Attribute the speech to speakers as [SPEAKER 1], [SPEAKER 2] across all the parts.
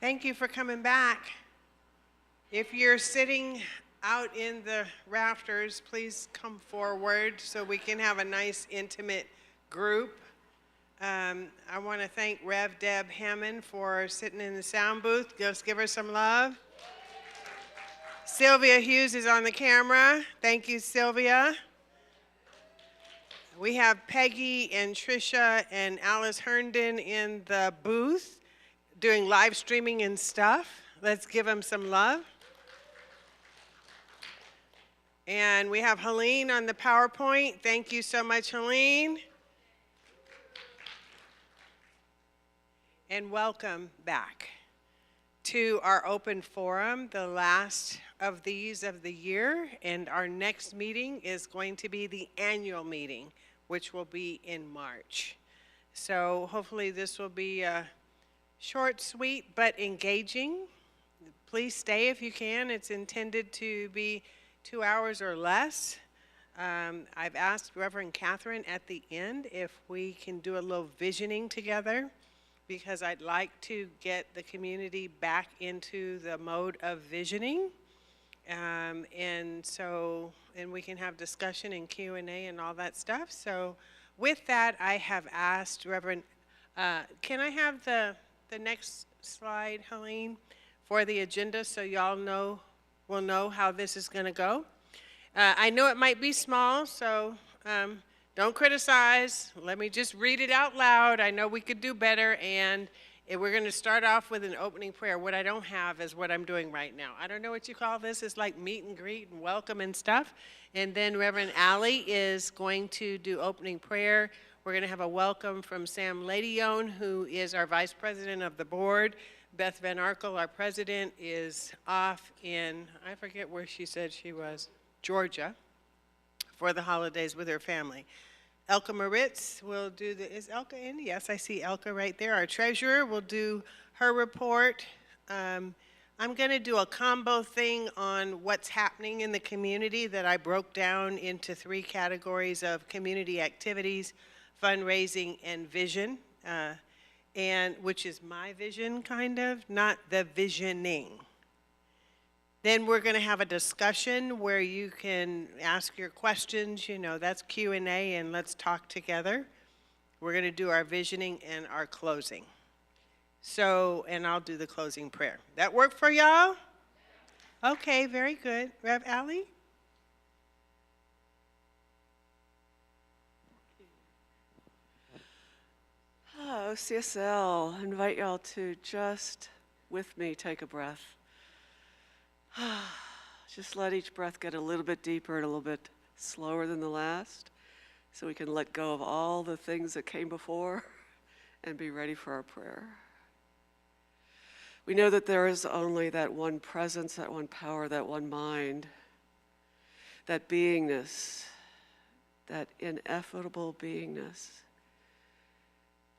[SPEAKER 1] Thank you for coming back. If you're sitting out in the rafters, please come forward so we can have a nice, intimate group. I want to thank Rev Deb Hammond for sitting in the sound booth. Just give her some love. Sylvia Hughes is on the camera. Thank you, Sylvia. We have Peggy and Trisha and Alice Herndon in the booth doing live streaming and stuff. Let's give them some love. And we have Helene on the PowerPoint. Thank you so much, Helene. And welcome back to our open forum, the last of these of the year. And our next meeting is going to be the annual meeting, which will be in March. So hopefully this will be short, sweet, but engaging. Please stay if you can. It's intended to be 2 hours or less. I've asked Reverend Catherine at the end if we can do a little visioning together, because I'd like to get the community back into the mode of visioning. And we can have discussion and Q&A and all that stuff. So with that, I have asked Reverend, can I have the next slide, Helene, for the agenda so y'all will know how this is going to go. I know it might be small, so don't criticize. Let me just read it out loud. I know we could do better, and we're going to start off with an opening prayer. What I don't have is what I'm doing right now. I don't know what you call this. It's like meet and greet and welcome and stuff. And then Reverend Allie is going to do opening prayer. We're going to have a welcome from Sam Ladione, who is our vice president of the board. Beth Van Arkel, our president, is off in, I forget where she said she was, Georgia, for the holidays with her family. Elka Moritz will do is Elka in? Yes, I see Elka right there. Our treasurer will do her report. I'm going to do a combo thing on what's happening in the community that I broke down into 3 categories of community activities, fundraising, and vision, and which is my vision, kind of, not the visioning. Then we're going to have a discussion where you can ask your questions. You know, that's Q&A, and let's talk together. We're going to do our visioning and our closing. So, and I'll do the closing prayer. That work for y'all? Okay, very good. Rev Allie?
[SPEAKER 2] OCSL, I invite y'all to just, with me, take a breath. Just let each breath get a little bit deeper and a little bit slower than the last, so we can let go of all the things that came before and be ready for our prayer. We know that there is only that one presence, that one power, that one mind, that beingness, that ineffable beingness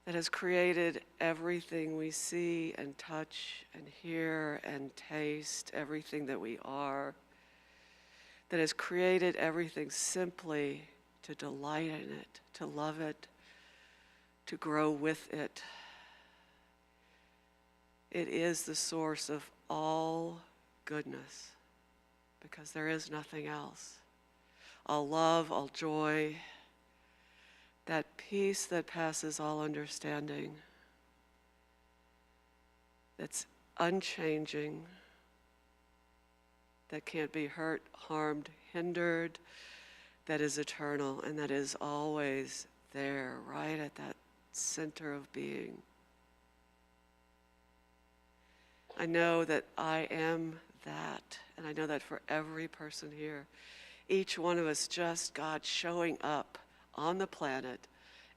[SPEAKER 2] that has created everything we see and touch and hear and taste, everything that we are, that has created everything simply to delight in it, to love it, to grow with it. It is the source of all goodness, because there is nothing else. All love, all joy, that peace that passes all understanding, that's unchanging, that can't be hurt, harmed, hindered, that is eternal, and that is always there, right at that center of being. I know that I am that, and I know that for every person here, each one of us, just God showing up on the planet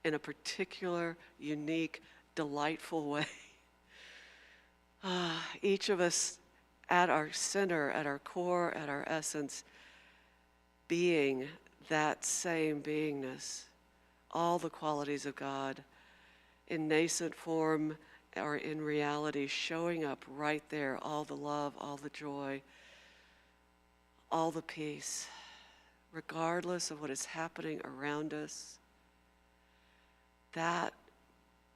[SPEAKER 2] in a particular, unique, delightful way. Each of us at our center, at our core, at our essence, being that same beingness, all the qualities of God in nascent form or in reality, showing up right there, all the love, all the joy, all the peace, regardless of what is happening around us. That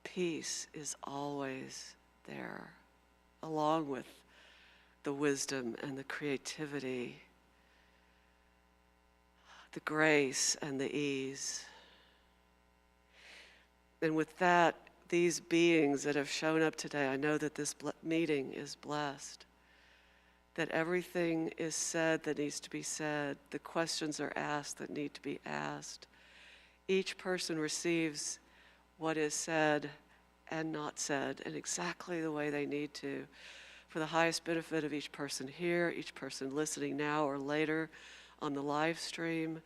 [SPEAKER 2] peace is always there. along with the wisdom and the creativity, the grace and the ease. And with that, these beings that have shown up today, I know that this meeting is blessed, that everything is said that needs to be said, the questions are asked that need to be asked. Each person receives what is said and not said in exactly the way they need to, for the highest benefit of each person here, each person listening now or later on the live stream,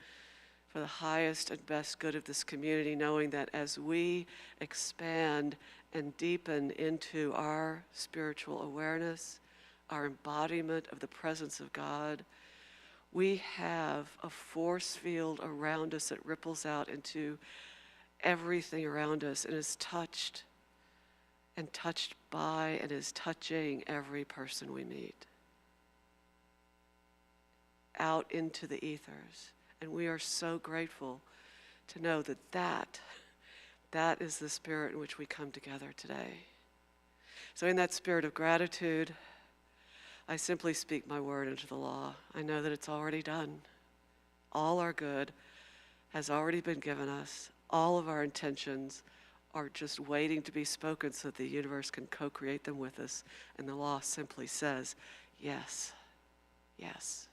[SPEAKER 2] for the highest and best good of this community, knowing that as we expand and deepen into our spiritual awareness, our embodiment of the presence of God, we have a force field around us that ripples out into everything around us and is touched and touched by and is touching every person we meet out into the ethers. And we are so grateful to know that that is the spirit in which we come together today. So in that spirit of gratitude, I simply speak my word into the law. I know that it's already done. All our good has already been given us. All of our intentions are just waiting to be spoken so that the universe can co-create them with us. And the law simply says, yes, yes.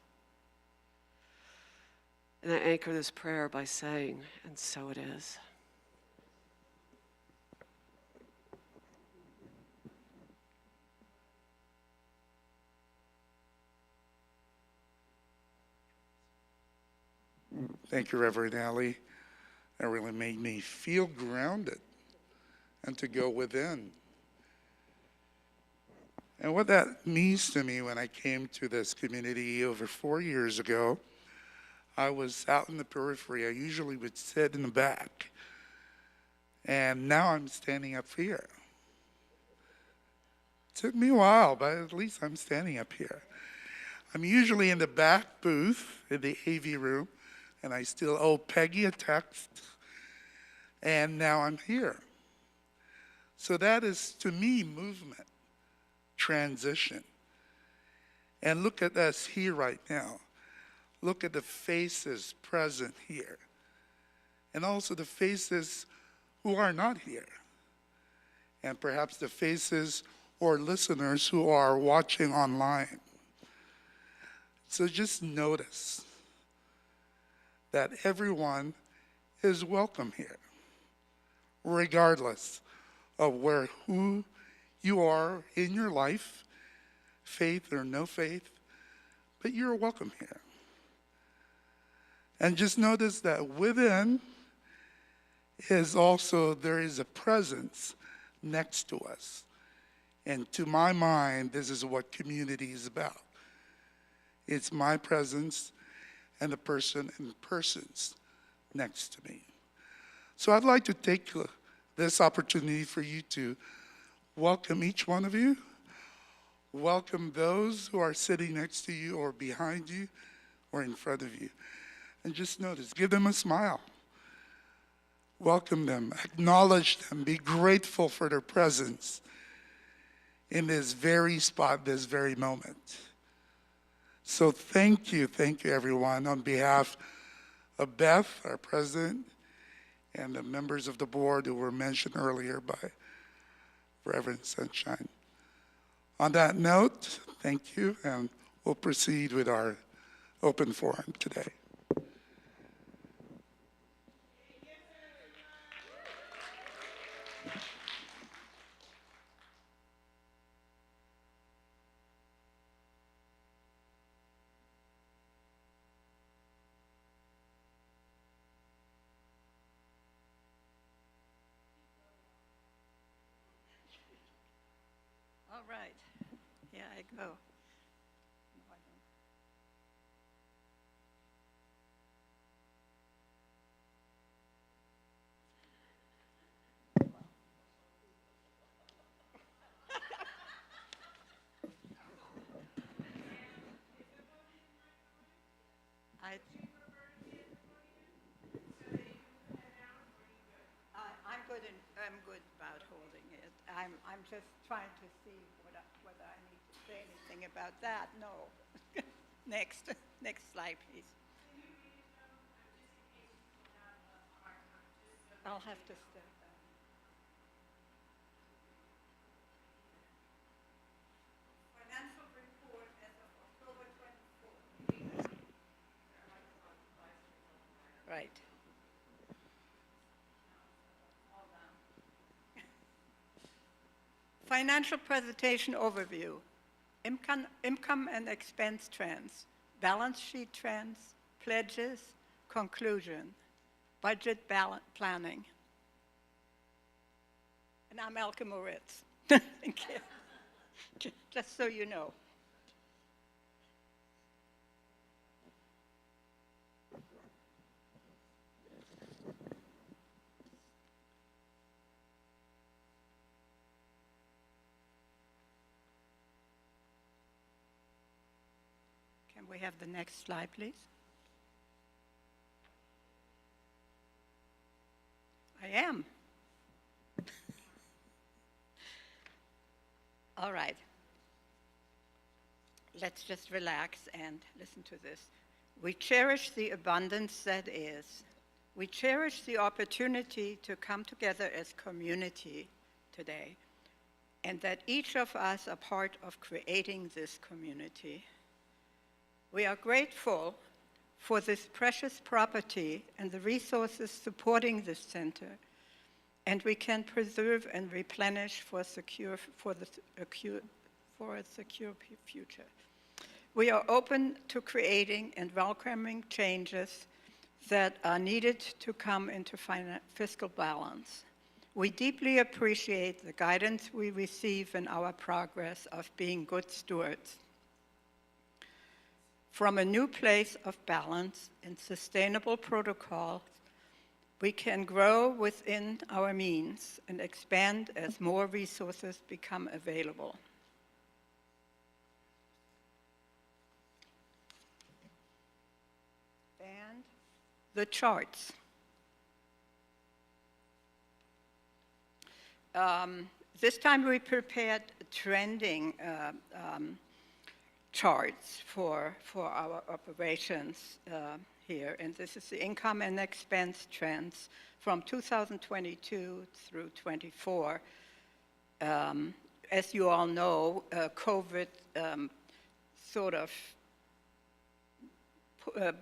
[SPEAKER 2] And I anchor this prayer by saying, and so it is.
[SPEAKER 3] Thank you, Reverend Alley. That really made me feel grounded and to go within. And what that means to me when I came to this community over 4 years ago, I was out in the periphery. I usually would sit in the back. And now I'm standing up here. It took me a while, but at least I'm standing up here. I'm usually in the back booth in the AV room, and I still owe Peggy a text, and now I'm here. So that is, to me, movement, transition. And look at us here right now. Look at the faces present here, and also the faces who are not here, and perhaps the faces or listeners who are watching online. So just notice that everyone is welcome here, regardless of who you are in your life, faith or no faith, but you're welcome here. And just notice that within is also, there is a presence next to us. And to my mind, this is what community is about. It's my presence and the person and persons next to me. So I'd like to take this opportunity for you to welcome each one of you, welcome those who are sitting next to you or behind you or in front of you. And just notice, give them a smile. Welcome them, acknowledge them, be grateful for their presence in this very spot, this very moment. So thank you everyone, on behalf of Beth, our president, and the members of the board who were mentioned earlier by Reverend Sunshine. On that note, thank you, and we'll proceed with our open forum today.
[SPEAKER 4] All right. Here I go. No, I don't. I'm good about holding it. I'm just trying to see what I say anything about that, no. Next slide, please. I'll have to step back. Financial report as of October 24th. Right. Financial presentation overview. Income and expense trends, balance sheet trends, pledges, conclusion, budget planning. And I'm Elke Moritz. Thank you. Just so you know. Can we have the next slide, please? I am. All right. Let's just relax and listen to this. We cherish the abundance that is. We cherish the opportunity to come together as community today, and that each of us are part of creating this community. We are grateful for this precious property and the resources supporting this center, and we can preserve and replenish for a secure future. We are open to creating and welcoming changes that are needed to come into fiscal balance. We deeply appreciate the guidance we receive in our progress of being good stewards. From a new place of balance and sustainable protocols, we can grow within our means and expand as more resources become available. And the charts. This time we prepared trending charts for our operations here, and this is the income and expense trends from 2022 through 24. As you all know, COVID sort of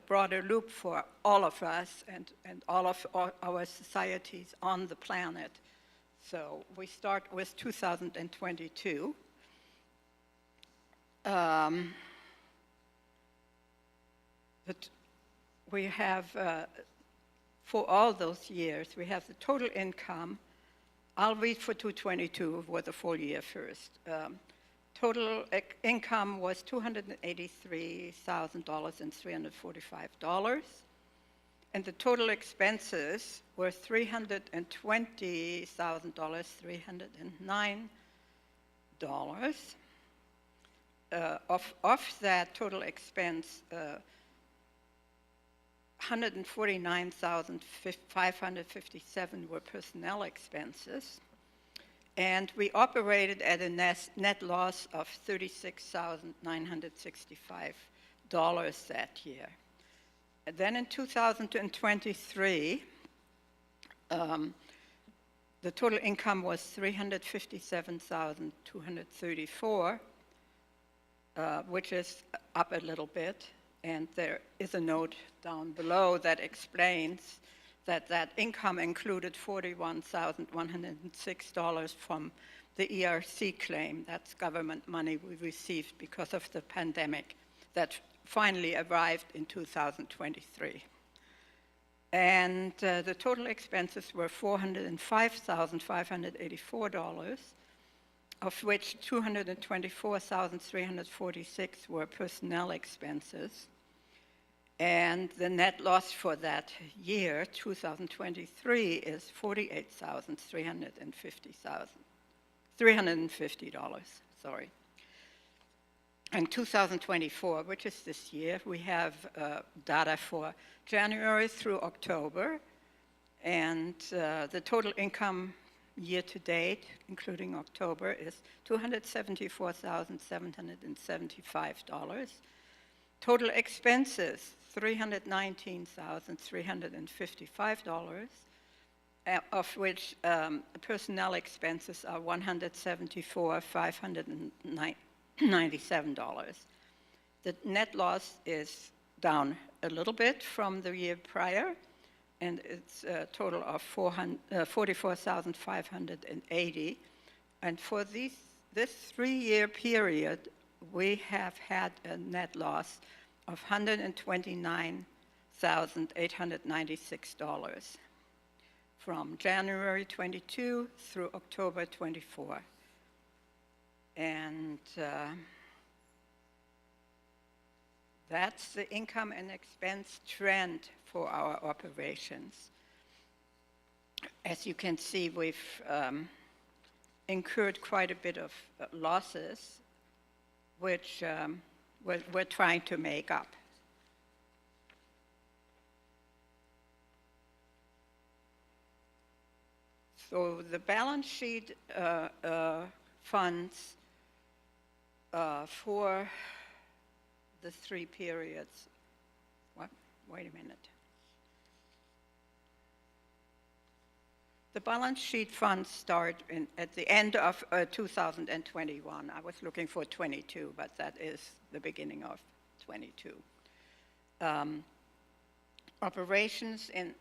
[SPEAKER 4] brought a loop for all of us and all of our societies on the planet. So we start with 2022. We have, for all those years, we have the total income. I'll read for 222 for the full year first. Total income was $283,345. And the total expenses were $320,309. Of that total expense, $149,557 were personnel expenses, and we operated at a net loss of $36,965 that year. And then in 2023, the total income was $357,234, which is up a little bit. And there is a note down below that explains that that income included $41,106 from the ERC claim. That's government money we received because of the pandemic that finally arrived in 2023. And the total expenses were $405,584, of which $224,346 were personnel expenses. And the net loss for that year, 2023, is $350,350, sorry. In 2024, which is this year, we have data for January through October, and the total income year-to-date, including October, is $274,775. Total expenses, $319,355, of which personnel expenses are $174,597. The net loss is down a little bit from the year prior, and it's a total of $44,580. And for this 3-year period, we have had a net loss of $129,896 from January 22 through October 24. And that's the income and expense trend for our operations. As you can see, we've incurred quite a bit of losses, which we're trying to make up. So the balance sheet funds for the 3 periods. What? Wait a minute. The balance sheet funds start at the end of 2021. I was looking for 22, but that is the beginning of 22. Operations in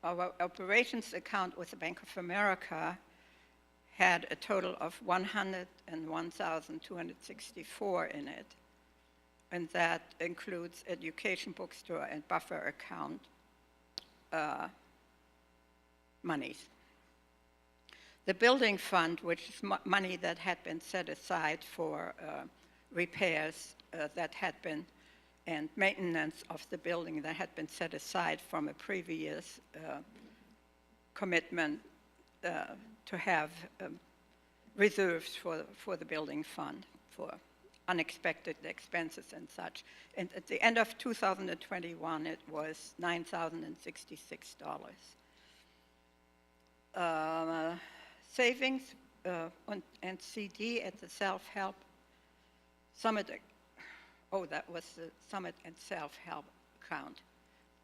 [SPEAKER 4] our operations account with the Bank of America had a total of $101,264 in it, and that includes education bookstore and buffer account monies. The building fund, which is money that had been set aside for repairs that had been, and maintenance of the building that had been set aside from a previous commitment to have reserves for the building fund for unexpected expenses and such. And at the end of 2021, it was $9,066. Savings and CD at the self-help summit. Oh, that was the summit and self-help account.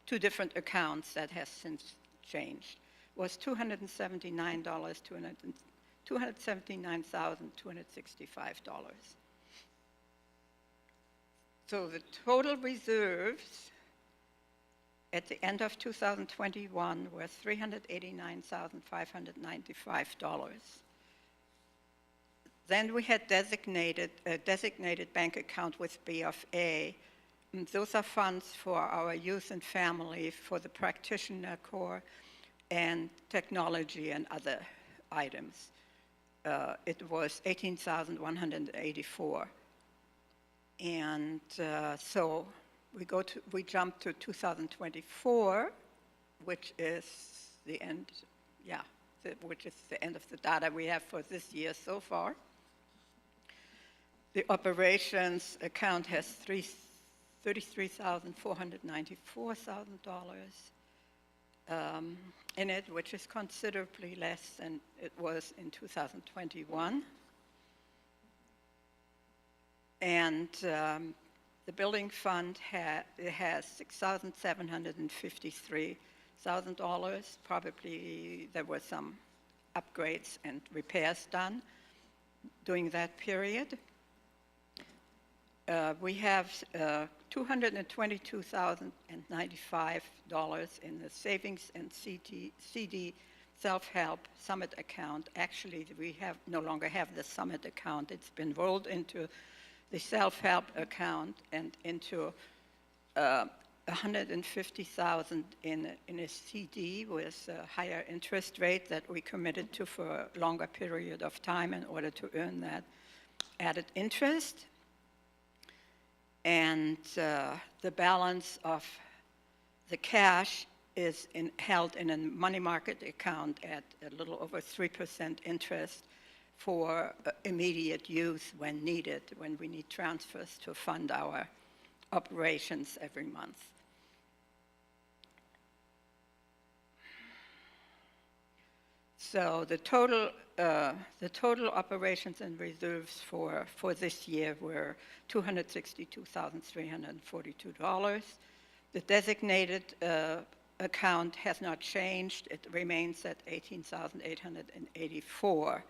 [SPEAKER 4] 2 different accounts that has since changed. Was $279,265. So the total reserves at the end of 2021 were $389,595. Then we had a designated bank account with B of A. And those are funds for our youth and family, for the practitioner corps, and technology and other items. It was $18,184. And so we jump to 2024, which is the end, which is the end of the data we have for this year so far. The operations account has $33,494,000 in it, which is considerably less than it was in 2021. And the building fund has $6,753,000. Probably there were some upgrades and repairs done during that period. We have $222,095 in the savings and CD self-help summit account. Actually, we no longer have the summit account. It's been rolled into the self-help account and into $150,000 in a CD with a higher interest rate that we committed to for a longer period of time in order to earn that added interest. And the balance of the cash is held in a money market account at a little over 3% interest for immediate use when needed, when we need transfers to fund our operations every month. So the total operations and reserves for this year were $262,342. The designated account has not changed. It remains at $18,884.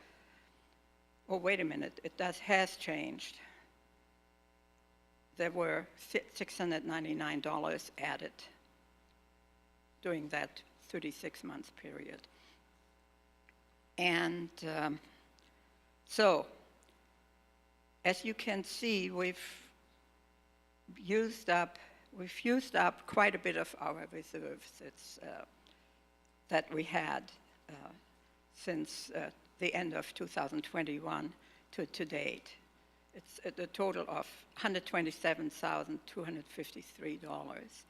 [SPEAKER 4] Oh, wait a minute, has changed. There were $699 added during that 36-month period. And so, as you can see, we've used up quite a bit of our reserves that we had since the end of 2021 to date. It's at a total of $127,253.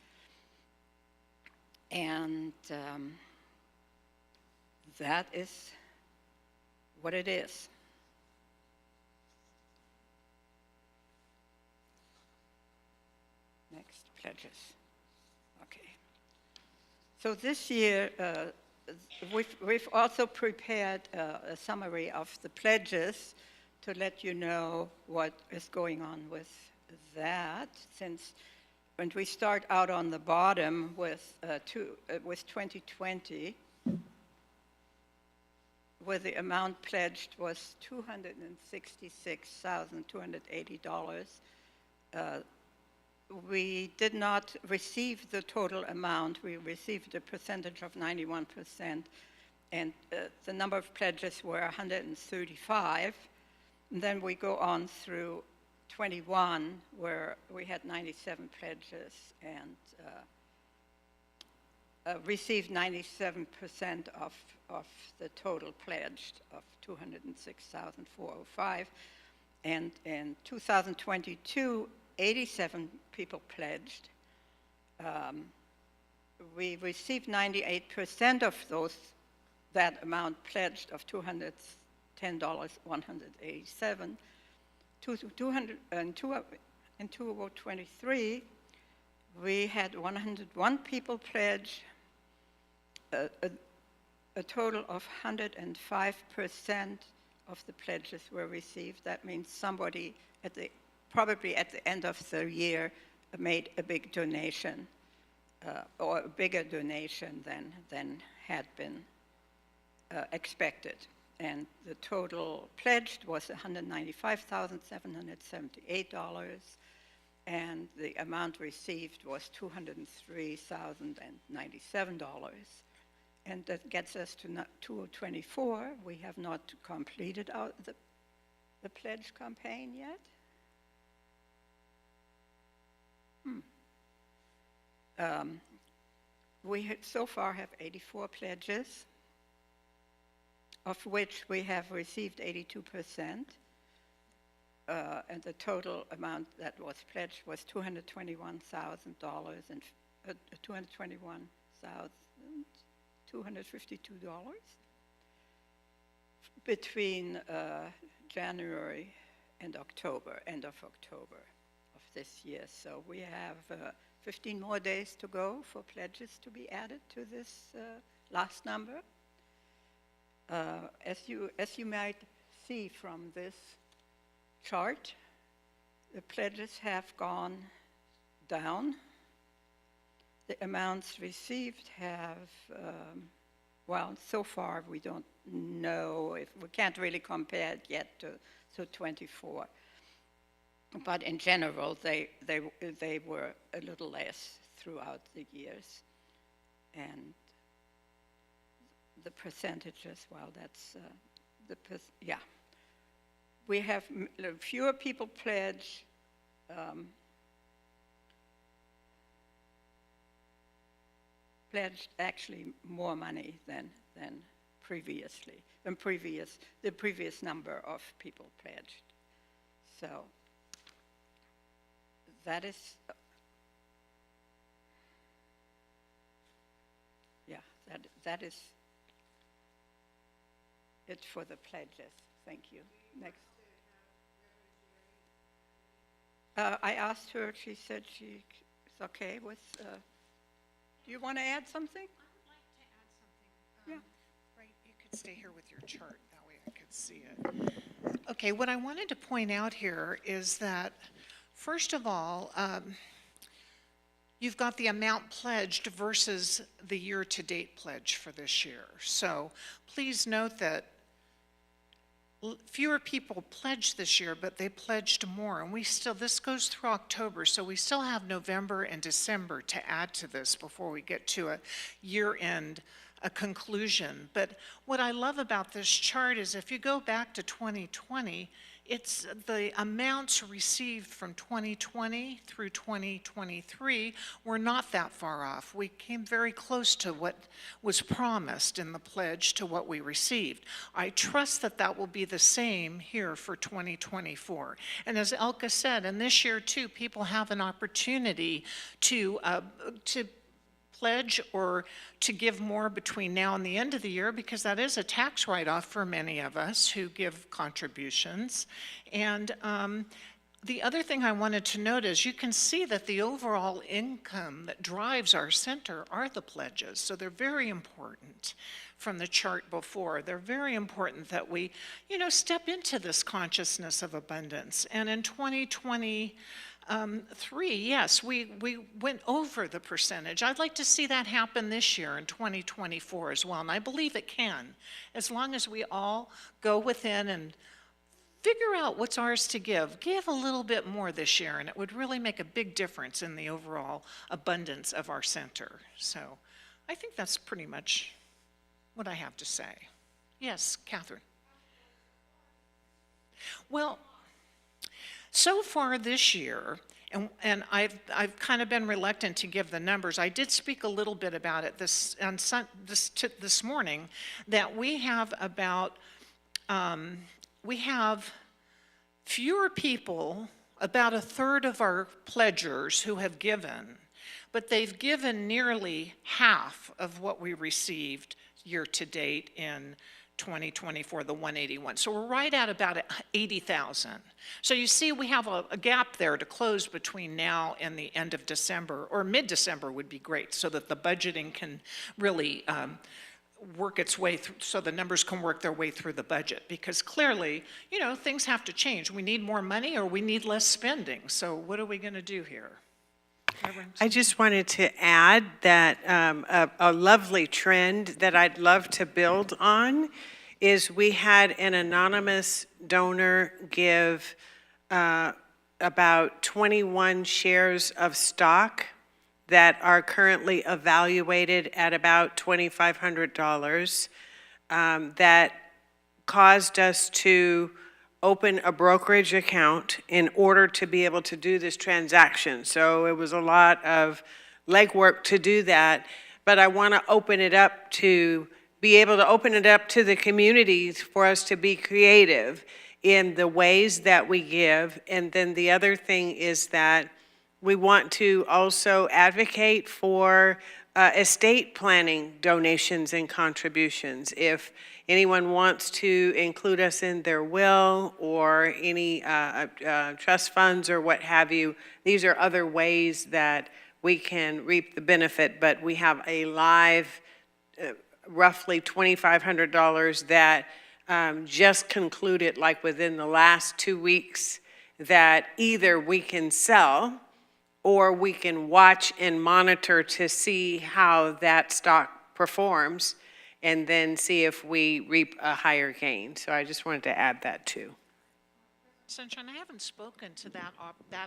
[SPEAKER 4] And that is what it is. Next, pledges. Okay. So this year, we've also prepared a summary of the pledges to let you know what is going on with that, since when we start out on the bottom with 2020, where the amount pledged was $266,280. We did not receive the total amount. We received a percentage of 91%, and the number of pledges were 135. And then we go on through 21, where we had 97 pledges and received 97% of the total pledged of $206,405. And in 2022, 87 people pledged. We received 98% of that amount pledged of $210,187. In 2023, we had 101 people pledge, a total of 105% of the pledges were received. That means somebody probably at the end of the year made a big donation, or a bigger donation than had been expected. And the total pledged was $195,778, and the amount received was $203,097. And that gets us to 2024. We have not completed the pledge campaign yet. We so far have 84 pledges, of which we have received 82%, and the total amount that was pledged was $221,000 and $221,252 between January and October, end of October of this year. So we have 15 more days to go for pledges to be added to this last number. As you might see from this chart, the pledges have gone down. The amounts received have, well, so far we don't know, we can't really compare it yet to 24. But in general, they were a little less throughout the years. And the percentages, well, that's yeah. We have fewer people pledge. Pledged actually more money than previously, the previous number of people pledged. So that is, yeah, that is it for the pledges. Thank you. Next. I asked her, she said she's okay with, do you want to add something?
[SPEAKER 5] I would like to add something.
[SPEAKER 4] Yeah.
[SPEAKER 5] Right, you could stay here with your chart, that way I could see it. Okay, what I wanted to point out here is that, first of all, you've got the amount pledged versus the year-to-date pledge for this year. So please note that fewer people pledged this year, but they pledged more. And this goes through October, so we still have November and December to add to this before we get to a year-end conclusion. But what I love about this chart is if you go back to 2020, it's the amounts received from 2020 through 2023 were not that far off. We came very close to what was promised in the pledge to what we received. I trust that that will be the same here for 2024. And as Elka said, and this year too, people have an opportunity to pledge or to give more between now and the end of the year, because that is a tax write-off for many of us who give contributions. And the other thing I wanted to note is you can see that the overall income that drives our center are the pledges. So they're very important from the chart before. They're very important that we, step into this consciousness of abundance. And in 2023, yes, we went over the percentage. I'd like to see that happen this year in 2024 as well, and I believe it can, as long as we all go within and figure out what's ours to give. Give a little bit more this year, and it would really make a big difference in the overall abundance of our center. So I think that's pretty much what I have to say. Yes, Catherine. Well, so far this year, and I've kind of been reluctant to give the numbers. I did speak a little bit about it this morning, that we have fewer people, about a third of our pledgers who have given, but they've given nearly half of what we received year to date in 2024, the 181. So we're right at about 80,000. So you see we have a gap there to close between now and the end of December, or mid-December would be great, so that the budgeting can really work its way through, so the numbers can work their way through the budget. Because clearly, things have to change. We need more money or we need less spending. So what are we going to do here?
[SPEAKER 1] I just wanted to add that a lovely trend that I'd love to build on is we had an anonymous donor give about 21 shares of stock that are currently evaluated at about $2,500 that caused us to open a brokerage account in order to be able to do this transaction. So it was a lot of legwork to do that, but I want to open it up to be able to open it up to the communities for us to be creative in the ways that we give. And then the other thing is that we want to also advocate for estate planning donations and contributions. If anyone wants to include us in their will or any trust funds or what have you, these are other ways that we can reap the benefit. But we have a live roughly $2,500 that just concluded, like within the last 2 weeks, that either we can sell or we can watch and monitor to see how that stock performs and then see if we reap a higher gain. So I just wanted to add that too.
[SPEAKER 5] Sunshine, I haven't spoken to that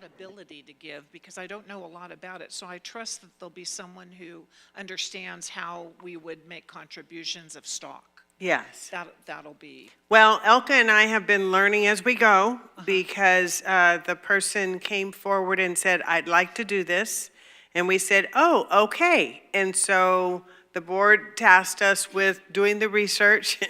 [SPEAKER 5] ability to give because I don't know a lot about it. So I trust that there'll be someone who understands how we would make contributions of stock.
[SPEAKER 1] Yes.
[SPEAKER 5] That'll be.
[SPEAKER 1] Well, Elka and I have been learning as we go because the person came forward and said, I'd like to do this. And we said, oh, okay. And so the board tasked us with doing the research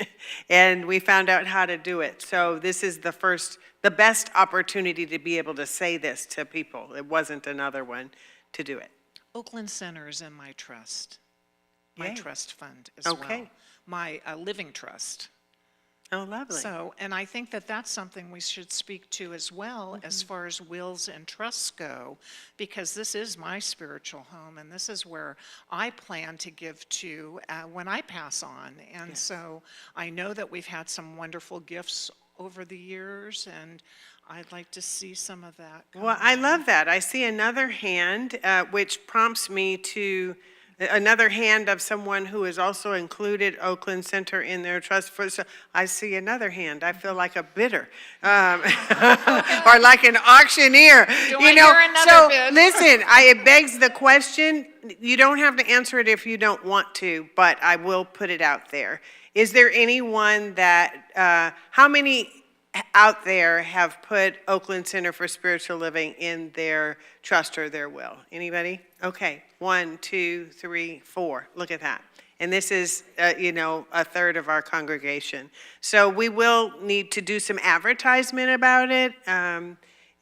[SPEAKER 1] and we found out how to do it. So this is the best opportunity to be able to say this to people. It wasn't another one to do it.
[SPEAKER 5] Oakland Center is in my trust.
[SPEAKER 1] Yay.
[SPEAKER 5] My trust fund as well.
[SPEAKER 1] Okay.
[SPEAKER 5] My living trust.
[SPEAKER 1] Oh, lovely.
[SPEAKER 5] So, and I think that that's something we should speak to as well as far as wills and trusts go, because this is my spiritual home and this is where I plan to give to when I pass on. And so I know that we've had some wonderful gifts over the years, and I'd like to see some of that come
[SPEAKER 1] Well, I
[SPEAKER 5] on.
[SPEAKER 1] love that. I see another hand, which prompts me to another hand of someone who has also included Oakland Center in their trust. So I see another hand. I feel like a bidder, or like an auctioneer.
[SPEAKER 5] Do I hear another
[SPEAKER 1] so
[SPEAKER 5] bid?
[SPEAKER 1] listen, it begs the question. You don't have to answer it if you don't want to, but I will put it out there. Is there anyone that? How many out there have put Oakland Center for Spiritual Living in their trust or their will? Anybody? Okay, 1, 2, 3, 4. Look at that. And this is, a third of our congregation. So we will need to do some advertisement about it.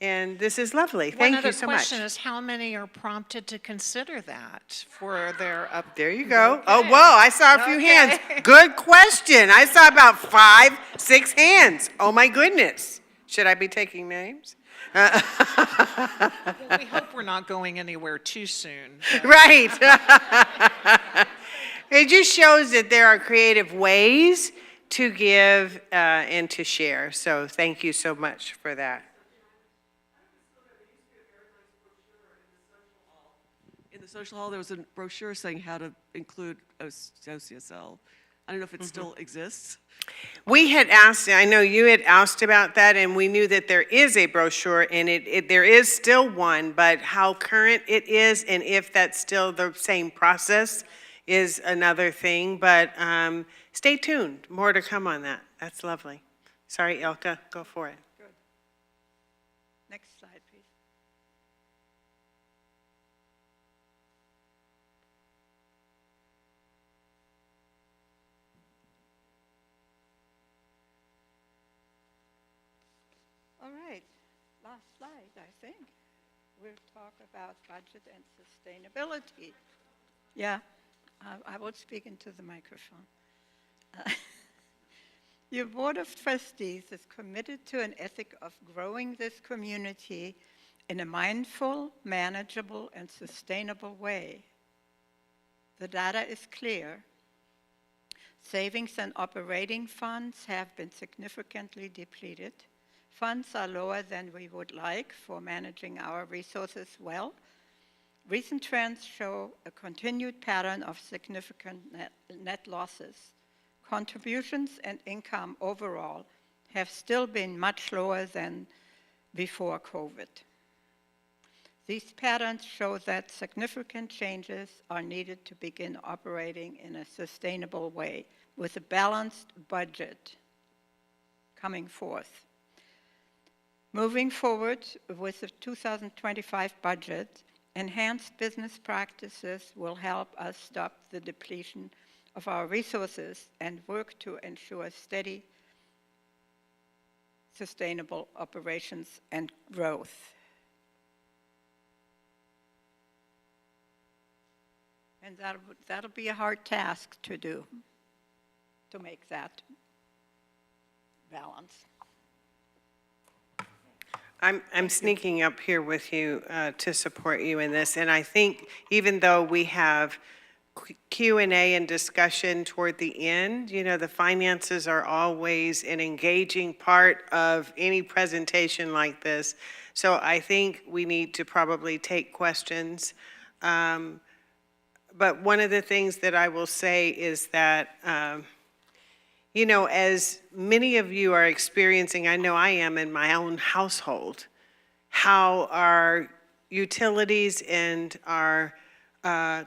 [SPEAKER 1] And this is lovely. Thank you so
[SPEAKER 5] One other
[SPEAKER 1] much.
[SPEAKER 5] question is, how many are prompted to consider that for their up?
[SPEAKER 1] There you go. Oh, whoa, I saw a few hands. Good question. I saw about 5, 6 hands. Oh, my goodness. Should I be taking names?
[SPEAKER 5] Well, we hope we're not going anywhere too soon.
[SPEAKER 1] Right. It just shows that there are creative ways to give and to share. So thank you so much for that.
[SPEAKER 2] In the social hall, there was a brochure saying how to include OCSL. I don't know if it still exists.
[SPEAKER 1] We had asked, I know you had asked about that, and we knew that there is a brochure, and there is still one, but how current it is and if that's still the same process is another thing. But stay tuned. More to come on that. That's lovely. Sorry, Ilka. Go for it.
[SPEAKER 4] Good. Next slide, please. All right, last slide, I think. We'll talk about budget and sustainability. Yeah, I will speak into the microphone. Your Board of Trustees is committed to an ethic of growing this community in a mindful, manageable, and sustainable way. The data is clear. Savings and operating funds have been significantly depleted. Funds are lower than we would like for managing our resources well. Recent trends show a continued pattern of significant net losses. Contributions and income overall have still been much lower than before COVID. These patterns show that significant changes are needed to begin operating in a sustainable way with a balanced budget coming forth. Moving forward with the 2025 budget, enhanced business practices will help us stop the depletion of our resources and work to ensure steady, sustainable operations and growth. And that'll be a hard task to do, to make that balance.
[SPEAKER 1] I'm sneaking up here with you to support you in this, and I think even though we have Q&A and discussion toward the end, the finances are always an engaging part of any presentation like this. So I think we need to probably take questions. But one of the things that I will say is that, as many of you are experiencing, I know I am in my own household, how our utilities and our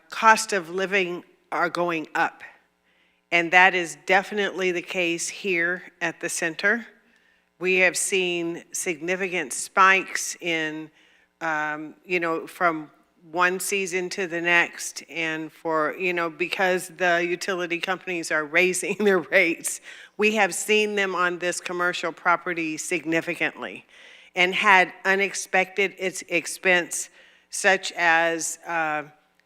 [SPEAKER 1] cost of living are going up. And that is definitely the case here at the center. We have seen significant spikes in, from one season to the next, and because the utility companies are raising their rates, we have seen them on this commercial property significantly and had unexpected expense, such as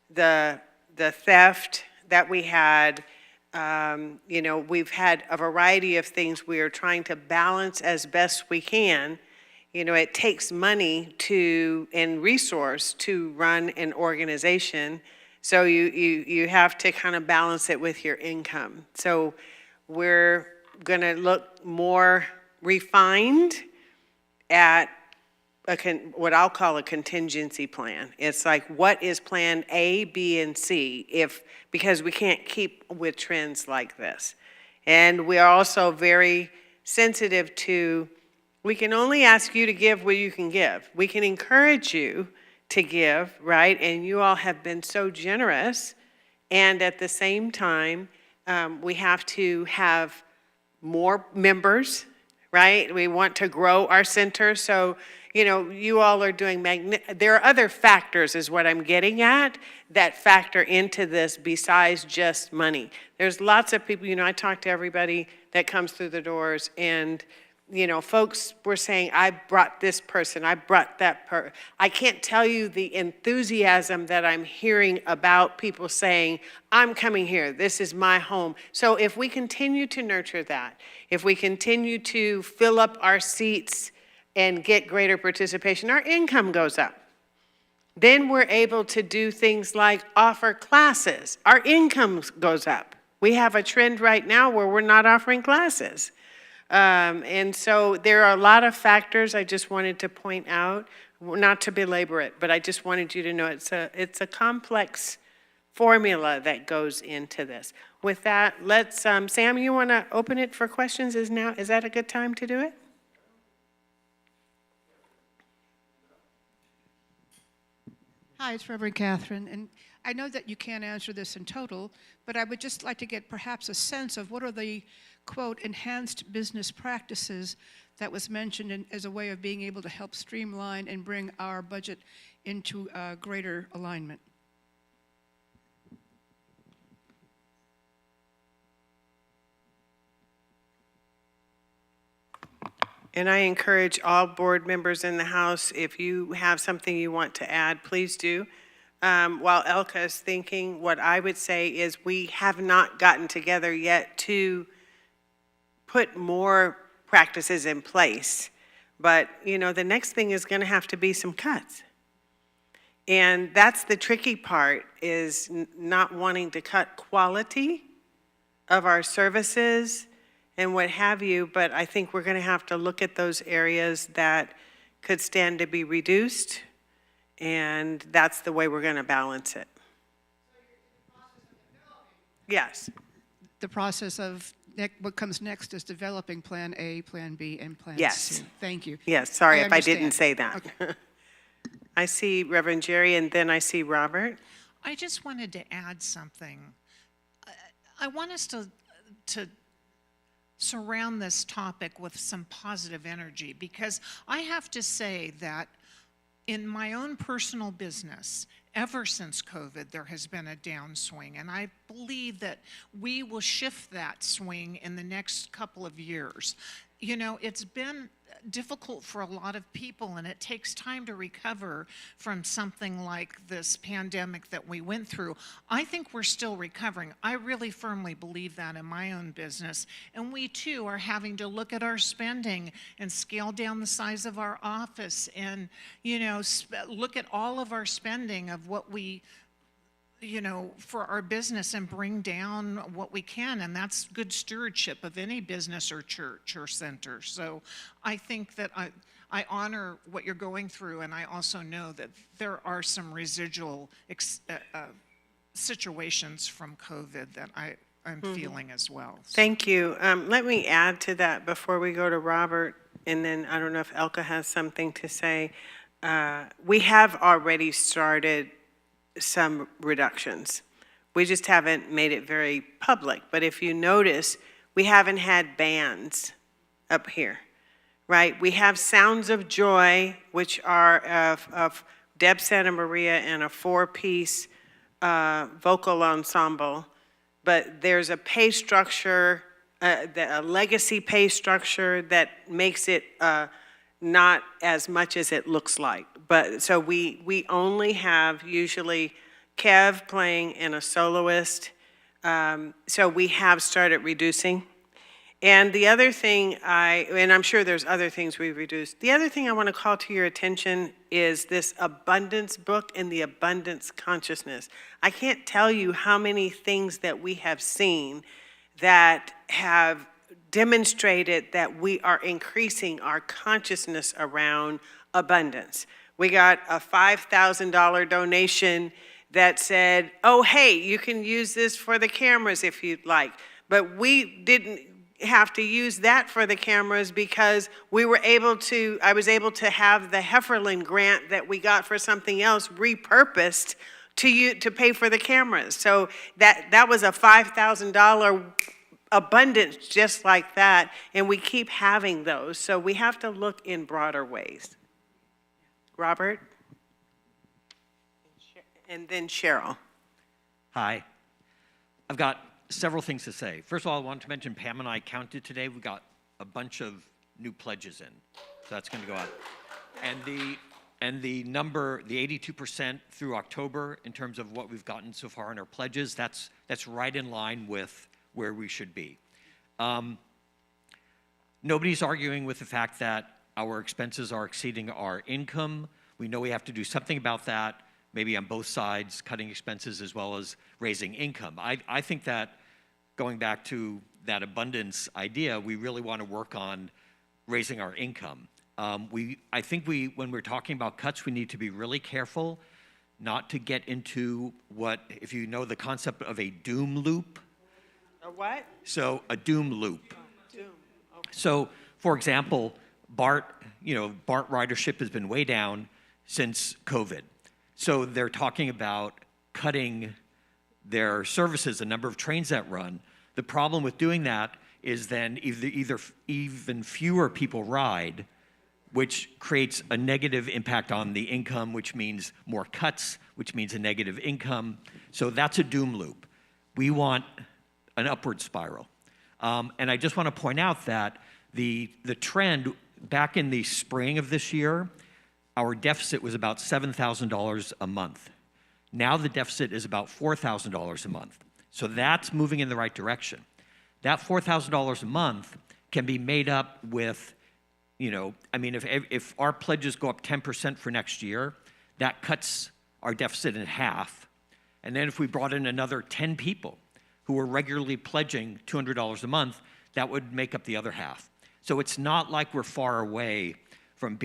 [SPEAKER 1] the theft that we had, You know, we've had a variety of things we are trying to balance as best we can. You know, it takes money and resource to run an organization. So you have to kind of balance it with your income. So we're going to look more refined at what I'll call a contingency plan. It's like, what is plan A, B, and C, because we can't keep with trends like this. And we are also very sensitive to, we can only ask you to give what you can give. We can encourage you to give, right? And you all have been so generous. And at the same time, we have to have more members, right? We want to grow our center. So, you know, you all are doing there are other factors is what I'm getting at that factor into this besides just money. There's lots of people, you know, I talk to everybody that comes through the doors, and you know, folks were saying, I brought this person, I brought that person. I can't tell you the enthusiasm that I'm hearing about people saying, I'm coming here, this is my home. So if we continue to nurture that, if we continue to fill up our seats and get greater participation, our income goes up. Then we're able to do things like offer classes. Our income goes up. We have a trend right now where we're not offering classes. And so there are a lot of factors I just wanted to point out, not to belabor it, but I just wanted you to know it's a complex formula that goes into this. With that, let's, Sam, you want to open it for questions? Is that a good time to do it?
[SPEAKER 6] Hi, it's Reverend Catherine, and I know that you can't answer this in total, but I would just like to get perhaps a sense of what are the, quote, enhanced business practices that was mentioned as a way of being able to help streamline and bring our budget into greater alignment.
[SPEAKER 1] And I encourage all board members in the House, if you have something you want to add, please do. While Elka is thinking, what I would say is we have not gotten together yet to put more practices in place. But, you know, the next thing is going to have to be some cuts. And that's the tricky part, is not wanting to cut quality of our services and what have you, but I think we're going to have to look at those areas that could stand to be reduced, and that's the way we're going to balance it. Yes.
[SPEAKER 6] The process of what comes next is developing Plan A, Plan B, and Plan
[SPEAKER 1] Yes.
[SPEAKER 6] C. Thank you.
[SPEAKER 1] Yes, sorry if I
[SPEAKER 6] understand.
[SPEAKER 1] didn't say that.
[SPEAKER 6] Okay.
[SPEAKER 1] I see Reverend Jerry, and then I see Robert.
[SPEAKER 5] I just wanted to add something. I want us to surround this topic with some positive energy, because I have to say that in my own personal business, ever since COVID, there has been a downswing, and I believe that we will shift that swing in the next couple of years. You know, it's been difficult for a lot of people, and it takes time to recover from something like this pandemic that we went through. I think we're still recovering. I really firmly believe that in my own business, and we too are having to look at our spending and scale down the size of our office, and, you know, look at all of our spending of what we, you know, for our business, and bring down what we can. And that's good stewardship of any business or church or center. So I think that I honor what you're going through, and I also know that there are some residual situations from COVID that I'm feeling as well. So.
[SPEAKER 1] Thank you. Let me add to that before we go to Robert, and then I don't know if Elka has something to say. We have already started some reductions. We just haven't made it very public. But if you notice, we haven't had bands up here, right? We have Sounds of Joy, which are of Deb Santa Maria and a 4-piece vocal ensemble. But there's a pay structure, a legacy pay structure that makes it not as much as it looks like. But so we only have usually Kev playing and a soloist, So we have started reducing. And the other thing and I'm sure there's other things we've reduced. The other thing I want to call to your attention is this abundance book and the abundance consciousness. I can't tell you how many things that we have seen that have demonstrated that we are increasing our consciousness around abundance. We got a $5,000 donation that said, oh, hey, you can use this for the cameras if you'd like. But we didn't have to use that for the cameras because I was able to have the Hefferlin grant that we got for something else repurposed to pay for the cameras. So that was a $5,000 abundance just like that, and we keep having those. So we have to look in broader ways. Robert? And then Cheryl.
[SPEAKER 7] Hi. I've got several things to say. First of all, I want to mention Pam and I counted today. We got a bunch of new pledges in. So that's going to go up. And the number, the 82% through October in terms of what we've gotten so far in our pledges, that's right in line with where we should be. Nobody's arguing with the fact that our expenses are exceeding our income. We know we have to do something about that, maybe on both sides, cutting expenses as well as raising income. I think that going back to that abundance idea, we really want to work on raising our income. I think when we're talking about cuts, we need to be really careful not to get into what, if you know the concept of a doom loop.
[SPEAKER 1] A what?
[SPEAKER 7] So a doom loop.
[SPEAKER 1] Doom. Okay.
[SPEAKER 7] So, for example, BART ridership has been way down since COVID. So they're talking about cutting their services, the number of trains that run. The problem with doing that is then either even fewer people ride, which creates a negative impact on the income, which means more cuts, which means a negative income. So that's a doom loop. We want an upward spiral. And I just want to point out that the trend back in the spring of this year, our deficit was about $7,000 a month. Now the deficit is about $4,000 a month. So that's moving in the right direction. That $4,000 a month can be made up with, if our pledges go up 10% for next year, that cuts our deficit in half. And then if we brought in another 10 people who were regularly pledging $200 a month, that would make up the other half. So it's not like we're far away from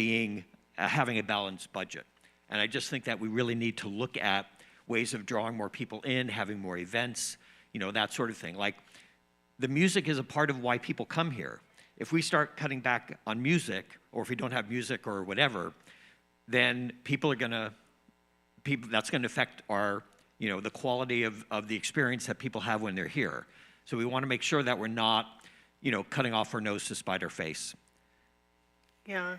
[SPEAKER 7] having a balanced budget. And I just think that we really need to look at ways of drawing more people in, having more events, that sort of thing. Like, the music is a part of why people come here. If we start cutting back on music, or if we don't have music or whatever, then that's going to affect our, the quality of the experience that people have when they're here. So we want to make sure that we're not, cutting off our nose to spite our face.
[SPEAKER 1] Yeah.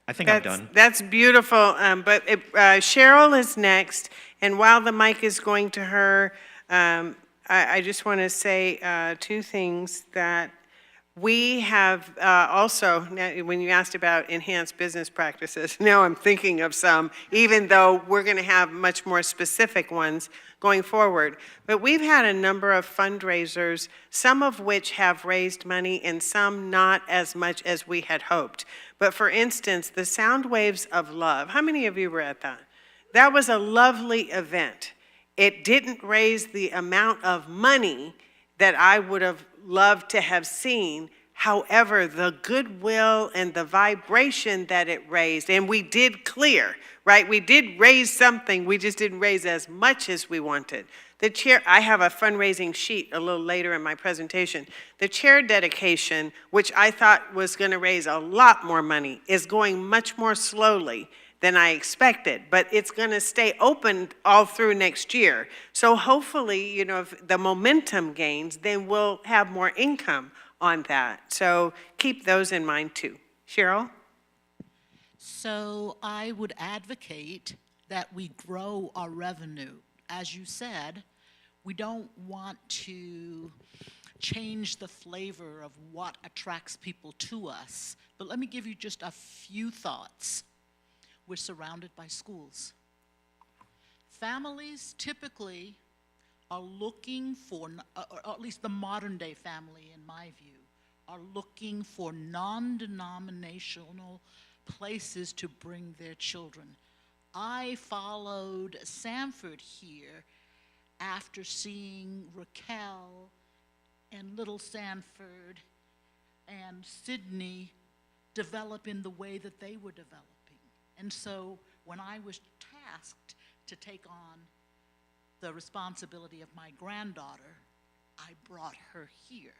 [SPEAKER 7] I think I'm done.
[SPEAKER 1] That's beautiful. But Cheryl is next, and while the mic is going to her, I just want to say two things that we have also, when you asked about enhanced business practices, now I'm thinking of some, even though we're going to have much more specific ones going forward. But we've had a number of fundraisers, some of which have raised money and some not as much as we had hoped. But for instance, the Sound Waves of Love, how many of you were at that? That was a lovely event. It didn't raise the amount of money that I would have loved to have seen. However, the goodwill and the vibration that it raised, and we did clear, right? We did raise something, we just didn't raise as much as we wanted. The chair, I have a fundraising sheet a little later in my presentation. The chair dedication, which I thought was going to raise a lot more money, is going much more slowly than I expected, but it's going to stay open all through next year. So hopefully, if the momentum gains, then we'll have more income on that. So keep those in mind too. Cheryl?
[SPEAKER 8] So I would advocate that we grow our revenue. As you said, we don't want to change the flavor of what attracts people to us. But let me give you just a few thoughts. We're surrounded by schools. Families typically are looking for, or at least the modern day family in my view, are looking for non-denominational places to bring their children. I followed Sanford here after seeing Raquel and Little Sanford and Sydney develop in the way that they were developing. And so when I was tasked to take on the responsibility of my granddaughter, I brought her here.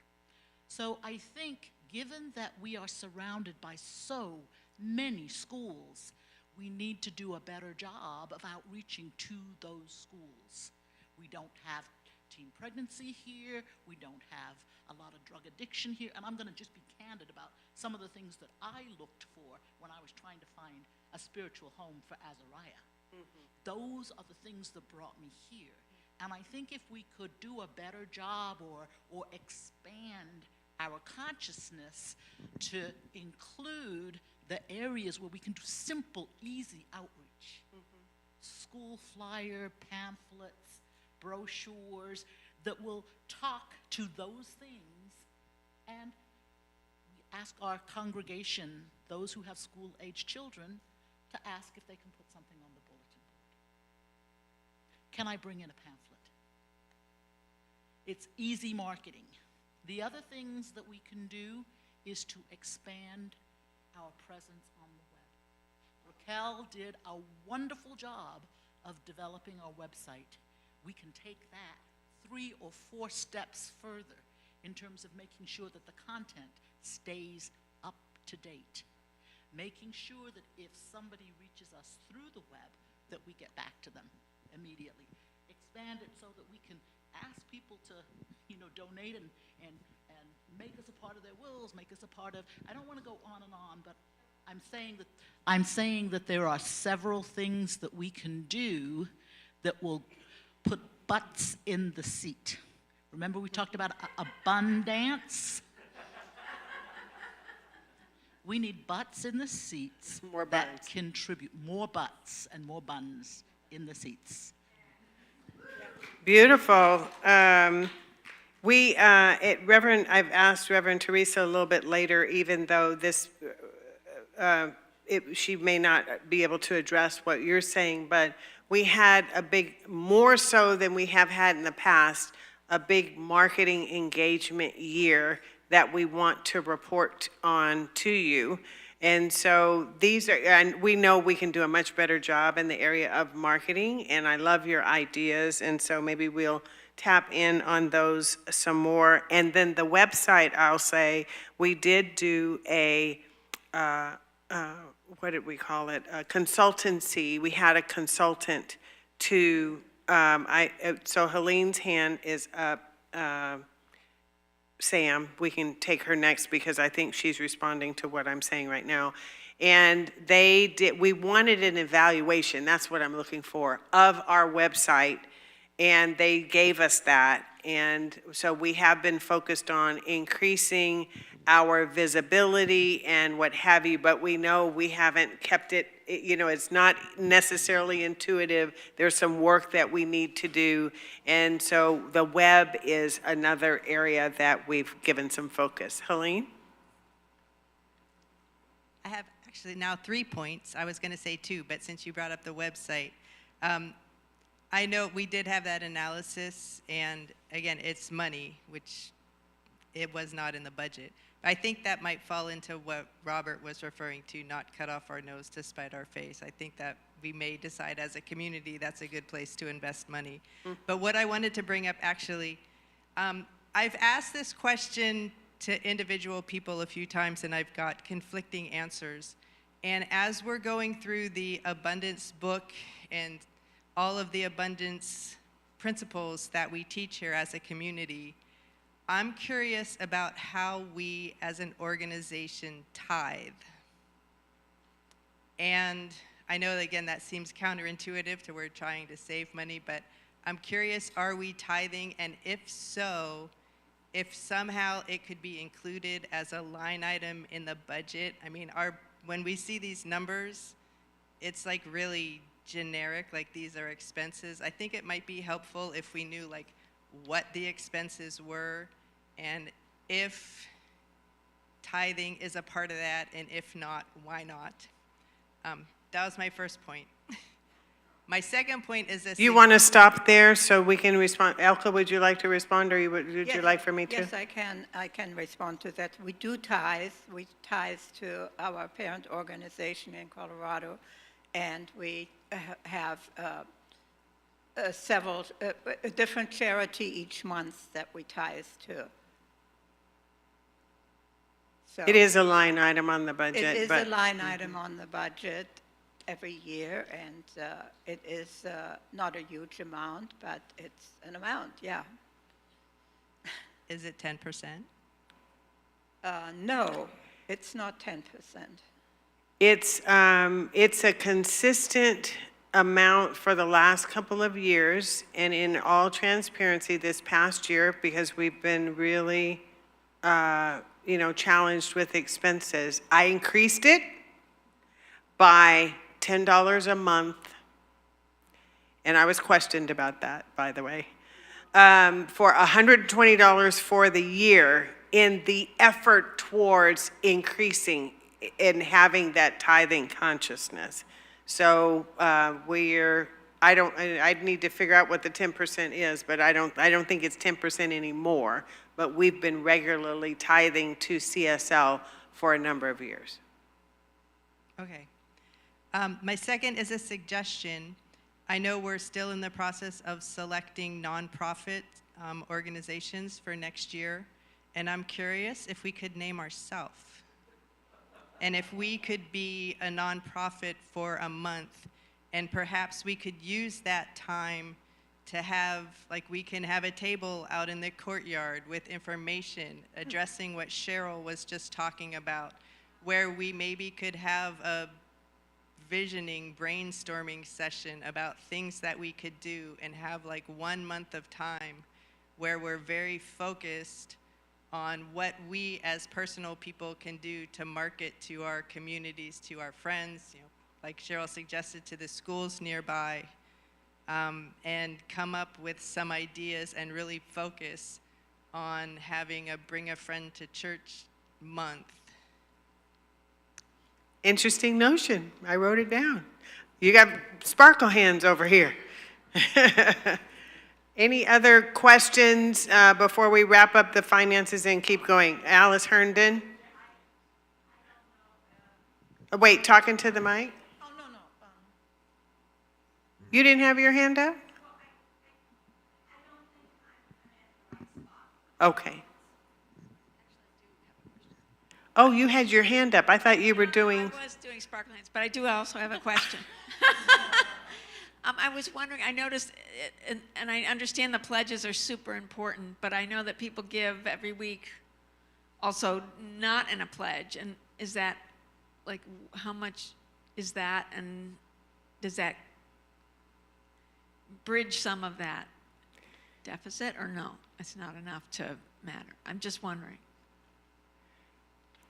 [SPEAKER 8] So I think, given that we are surrounded by so many schools, we need to do a better job of outreaching to those schools. We don't have teen pregnancy here, we don't have a lot of drug addiction here, and I'm gonna just be candid about some of the things that I looked for when I was trying to find a spiritual home for Azariah. Those are the things that brought me here. And I think if we could do a better job or expand our consciousness to include the areas where we can do simple, easy outreach. School flyer, pamphlets, brochures that will talk to those things, and we ask our congregation, those who have school-age children, to ask if they can put something on the bulletin board. Can I bring in a pamphlet? It's easy marketing. The other things that we can do is to expand our presence on the web. Raquel did a wonderful job of developing our website. We can take that 3 or 4 steps further in terms of making sure that the content stays up to date. Making sure that if somebody reaches us through the web, that we get back to them immediately. Expand it so that we can ask people to, donate and make us a part of their wills, make us a part of, I don't want to go on and on, but I'm saying that there are several things that we can do that will put butts in the seat. Remember we talked about abundance? We need butts in the seats
[SPEAKER 1] More
[SPEAKER 8] that
[SPEAKER 1] buns.
[SPEAKER 8] contribute, more butts and more buns in the seats.
[SPEAKER 1] Beautiful. I've asked Reverend Teresa a little bit later, even though this, she may not be able to address what you're saying, but we had more so than we have had in the past, a big marketing engagement year that we want to report on to you. And so and we know we can do a much better job in the area of marketing, and I love your ideas, and so maybe we'll tap in on those some more. And then the website, I'll say, we did do a, what did we call it? A consultancy. We had a consultant to, so Helene's hand is up. Sam, we can take her next because I think she's responding to what I'm saying right now. And we wanted an evaluation, that's what I'm looking for, of our website, and they gave us that. And so we have been focused on increasing our visibility and what have you, but we know we haven't kept it, it's not necessarily intuitive. There's some work that we need to do. And so the web is another area that we've given some focus. Helene?
[SPEAKER 9] I have actually now 3 points. I was going to say 2, but since you brought up the website, I know we did have that analysis, and again, it's money, which it was not in the budget. I think that might fall into what Robert was referring to, not cut off our nose to spite our face. I think that we may decide as a community that's a good place to invest money. But what I wanted to bring up actually, I've asked this question to individual people a few times and I've got conflicting answers. And as we're going through the abundance book and all of the abundance principles that we teach here as a community, I'm curious about how we as an organization tithe. And I know, again, that seems counterintuitive to we're trying to save money, but I'm curious, are we tithing? And if so, if somehow it could be included as a line item in the budget. I mean, when we see these numbers, it's like really generic, like these are expenses. I think it might be helpful if we knew like what the expenses were and if tithing is a part of that, and if not, why not? That was my first point. My second point is this.
[SPEAKER 1] You want to stop there so we can respond? Elka, would you like to respond, or would you like for me to?
[SPEAKER 4] Yes, I can respond to that. We do tithe. We tithe to our parent organization in Colorado, and we have several, a different charity each month that we tithe to. So
[SPEAKER 1] It is a line item on the budget.
[SPEAKER 4] it is
[SPEAKER 1] but
[SPEAKER 4] a line item on the budget every year, and it is not a huge amount, but it's an amount, yeah.
[SPEAKER 9] Is it 10%?
[SPEAKER 4] No, it's not 10%.
[SPEAKER 1] It's a consistent amount for the last couple of years, and in all transparency, this past year, because we've been really, challenged with expenses, I increased it by $10 a month, and I was questioned about that, by the way, for $120 for the year in the effort towards increasing and having that tithing consciousness. So I'd need to figure out what the 10% is, but I don't think it's 10% anymore. But we've been regularly tithing to CSL for a number of years.
[SPEAKER 9] Okay. My second is a suggestion. I know we're still in the process of selecting nonprofit organizations for next year, and I'm curious if we could name ourselves. And if we could be a nonprofit for a month, and perhaps we could use that time to have, like, we can have a table out in the courtyard with information addressing what Cheryl was just talking about, where we maybe could have a visioning, brainstorming session about things that we could do, and have like 1 month of time where we're very focused on what we as personal people can do to market to our communities, to our friends, like Cheryl suggested, to the schools nearby, and come up with some ideas and really focus on having a Bring a Friend to Church month.
[SPEAKER 1] Interesting notion. I wrote it down. You got sparkle hands over here. Any other questions before we wrap up the finances and keep going? Alice Herndon? Wait, talking to the mic?
[SPEAKER 10] Oh, no.
[SPEAKER 1] You didn't have your hand up? Okay. Oh, you had your hand up. I thought you were doing.
[SPEAKER 10] I was doing sparkle hands, but I do also have a question. I was wondering, I noticed, and I understand the pledges are super important, but I know that people give every week also not in a pledge. And is that, like, how much is that? And does that bridge some of that deficit, or no? It's not enough to matter. I'm just wondering.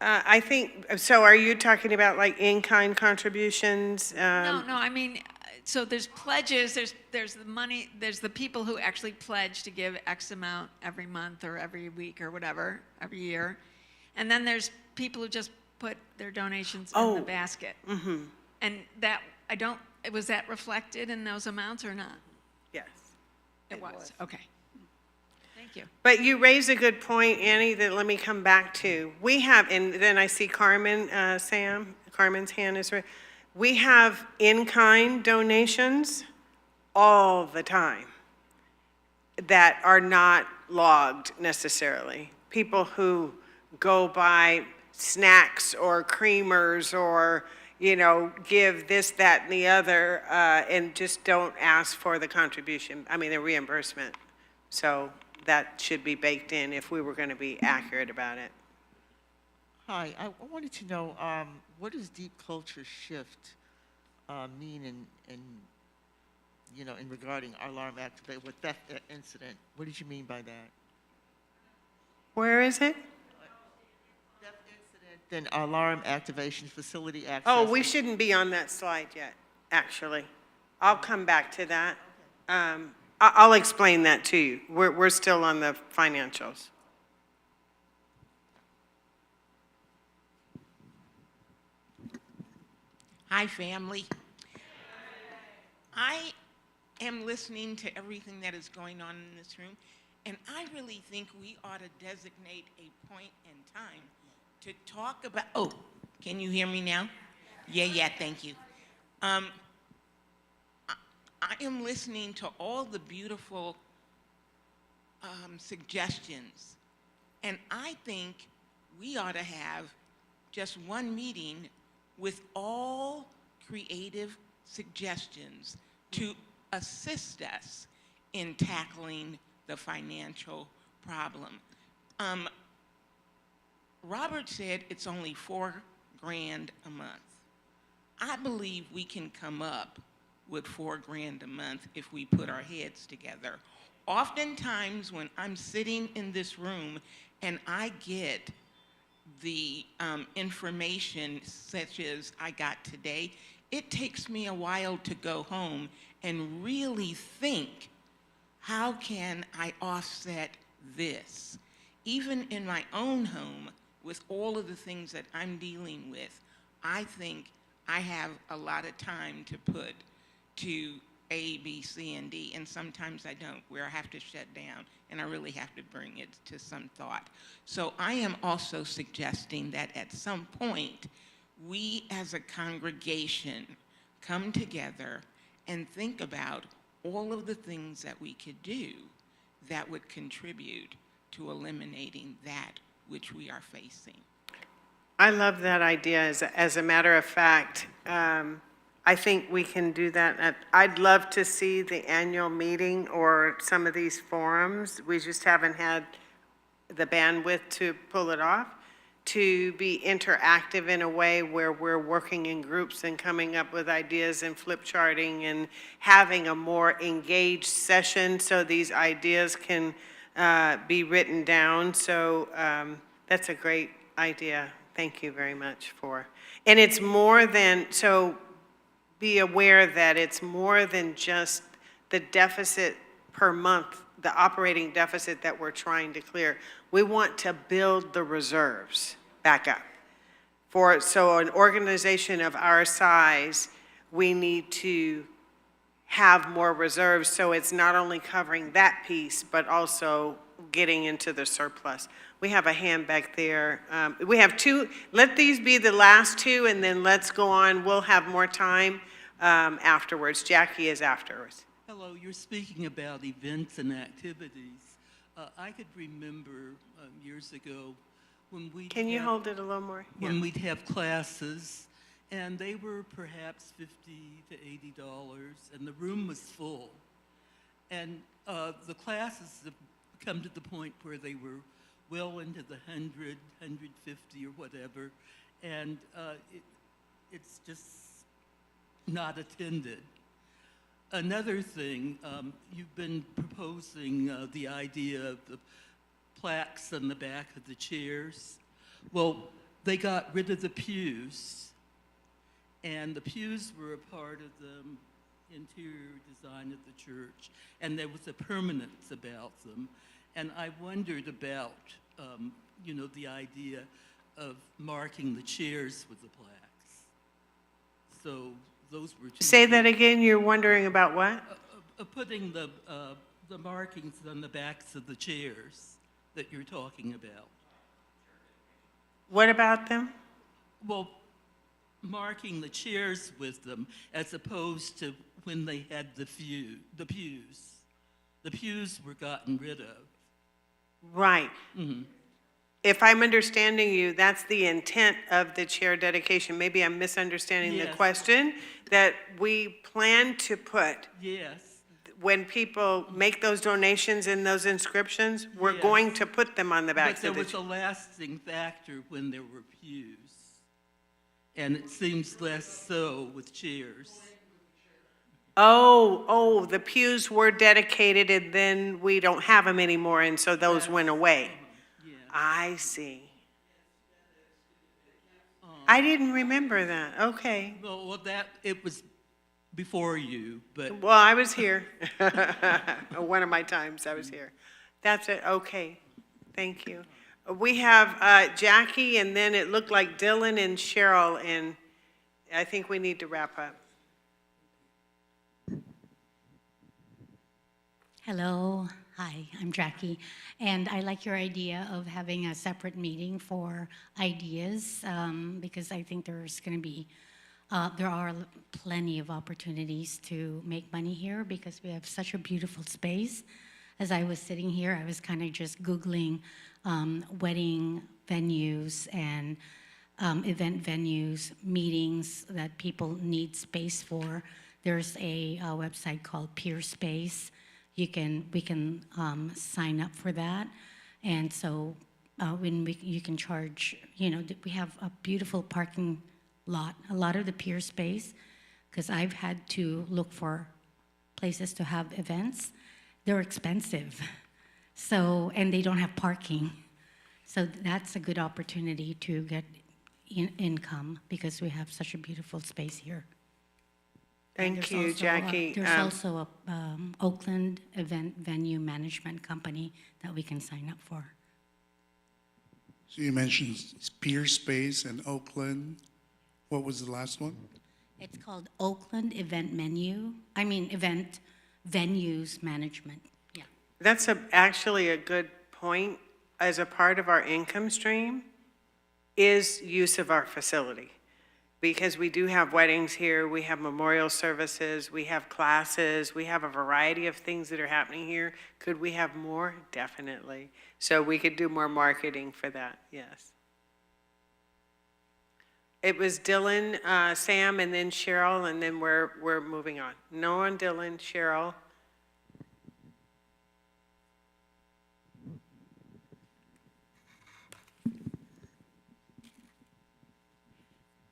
[SPEAKER 1] I think, so are you talking about like in-kind contributions?
[SPEAKER 10] No, I mean, so there's pledges, there's the money, there's the people who actually pledge to give X amount every month or every week or whatever, every year. And then there's people who just put their donations in the basket.
[SPEAKER 1] Mm-hmm.
[SPEAKER 10] And that, was that reflected in those amounts or not?
[SPEAKER 1] Yes.
[SPEAKER 10] It was, okay. Thank you.
[SPEAKER 1] But you raise a good point, Annie, that let me come back to. We have, and then I see Carmen, Carmen's hand is raised. We have in-kind donations all the time that are not logged necessarily. People who go buy snacks or creamers or, give this, that, and the other, and just don't ask for the contribution, the reimbursement. So that should be baked in if we were going to be accurate about it.
[SPEAKER 11] Hi, I wanted to know, what does deep culture shift mean in regarding our alarm activate with that incident? What did you mean by that?
[SPEAKER 1] Where is it?
[SPEAKER 11] Death incident, then alarm activation, facility access.
[SPEAKER 1] Oh, we shouldn't be on that slide yet, actually. I'll come back to that. I'll explain that to you. We're still on the financials.
[SPEAKER 12] Hi, family. I am listening to everything that is going on in this room, and I really think we ought to designate a point in time to talk about, oh, can you hear me now? Yeah, thank you. I am listening to all the beautiful suggestions, and I think we ought to have just one meeting with all creative suggestions to assist us in tackling the financial problem. Robert said it's only $4,000 a month. I believe we can come up with $4,000 a month if we put our heads together. Oftentimes when I'm sitting in this room and I get the information such as I got today, it takes me a while to go home and really think, how can I offset this? Even in my own home, with all of the things that I'm dealing with, I think I have a lot of time to put to A, B, C, and D, and sometimes I don't, where I have to shut down, and I really have to bring it to some thought. So I am also suggesting that at some point, we as a congregation come together and think about all of the things that we could do that would contribute to eliminating that which we are facing.
[SPEAKER 1] I love that idea. As a matter of fact, I think we can do that. I'd love to see the annual meeting or some of these forums. We just haven't had the bandwidth to pull it off, to be interactive in a way where we're working in groups and coming up with ideas and flip charting and having a more engaged session so these ideas can be written down. So that's a great idea. Thank you very much for. And it's more than, so be aware that it's more than just the deficit per month, the operating deficit that we're trying to clear. We want to build the reserves back up. So an organization of our size, we need to have more reserves so it's not only covering that piece, but also getting into the surplus. We have a hand back there. We have two. Let these be the last two, and then let's go on. We'll have more time afterwards. Jackie is afterwards.
[SPEAKER 13] Hello, you're speaking about events and activities. I could remember years ago when we
[SPEAKER 1] Can you hold it a little more?
[SPEAKER 13] When we'd have classes, and they were perhaps $50 to $80, and the room was full. And the classes have come to the point where they were well into the 100, 150 or whatever, and it's just not attended. Another thing, you've been proposing the idea of the plaques on the back of the chairs. Well, they got rid of the pews, and the pews were a part of the interior design of the church, and there was a permanence about them. And I wondered about, you know, the idea of marking the chairs with the plaques. So those were two.
[SPEAKER 1] Say that again. You're wondering about what?
[SPEAKER 13] Putting the markings on the backs of the chairs that you're talking about.
[SPEAKER 1] What about them?
[SPEAKER 13] Well, marking the chairs with them as opposed to when they had the pews. The pews were gotten rid of.
[SPEAKER 1] Right.
[SPEAKER 13] Mm-hmm.
[SPEAKER 1] If I'm understanding you, that's the intent of the chair dedication. Maybe I'm misunderstanding the question, that we plan to put.
[SPEAKER 13] Yes.
[SPEAKER 1] When people make those donations and those inscriptions, we're going to put them on the backs of the
[SPEAKER 13] But there was a lasting factor when there were pews. And it seems less so with chairs.
[SPEAKER 1] Oh, the pews were dedicated and then we don't have them anymore, and so those went away.
[SPEAKER 13] Yeah.
[SPEAKER 1] I see. I didn't remember that. Okay.
[SPEAKER 13] Well, that it was before you, but
[SPEAKER 1] Well, I was here. One of my times I was here. That's it, okay. Thank you. We have Jackie, and then it looked like Dylan and Cheryl, and I think we need to wrap up.
[SPEAKER 14] Hello, hi, I'm Jackie, and I like your idea of having a separate meeting for ideas, because I think there's going to be, there are plenty of opportunities to make money here because we have such a beautiful space. As I was sitting here, I was kind of just Googling wedding venues and event venues, meetings that people need space for. There's a website called Peer Space. We can sign up for that, and so you can charge. You know, we have a beautiful parking lot. A lot of the peer space, because I've had to look for places to have events. They're expensive, so and they don't have parking. So that's a good opportunity to get income because we have such a beautiful space here.
[SPEAKER 1] Thank you, Jackie.
[SPEAKER 14] There's also a Oakland event venue management company that we can sign up for.
[SPEAKER 3] So you mentioned Peer Space and Oakland. What was the last one?
[SPEAKER 14] It's called Oakland Event Event Venues Management. Yeah.
[SPEAKER 1] That's actually a good point. As a part of our income stream is use of our facility. Because we do have weddings here, we have memorial services, we have classes, we have a variety of things that are happening here. Could we have more? Definitely. So we could do more marketing for that, yes. It was Dylan, Sam, and then Cheryl, and then we're moving on. No on Dylan, Cheryl.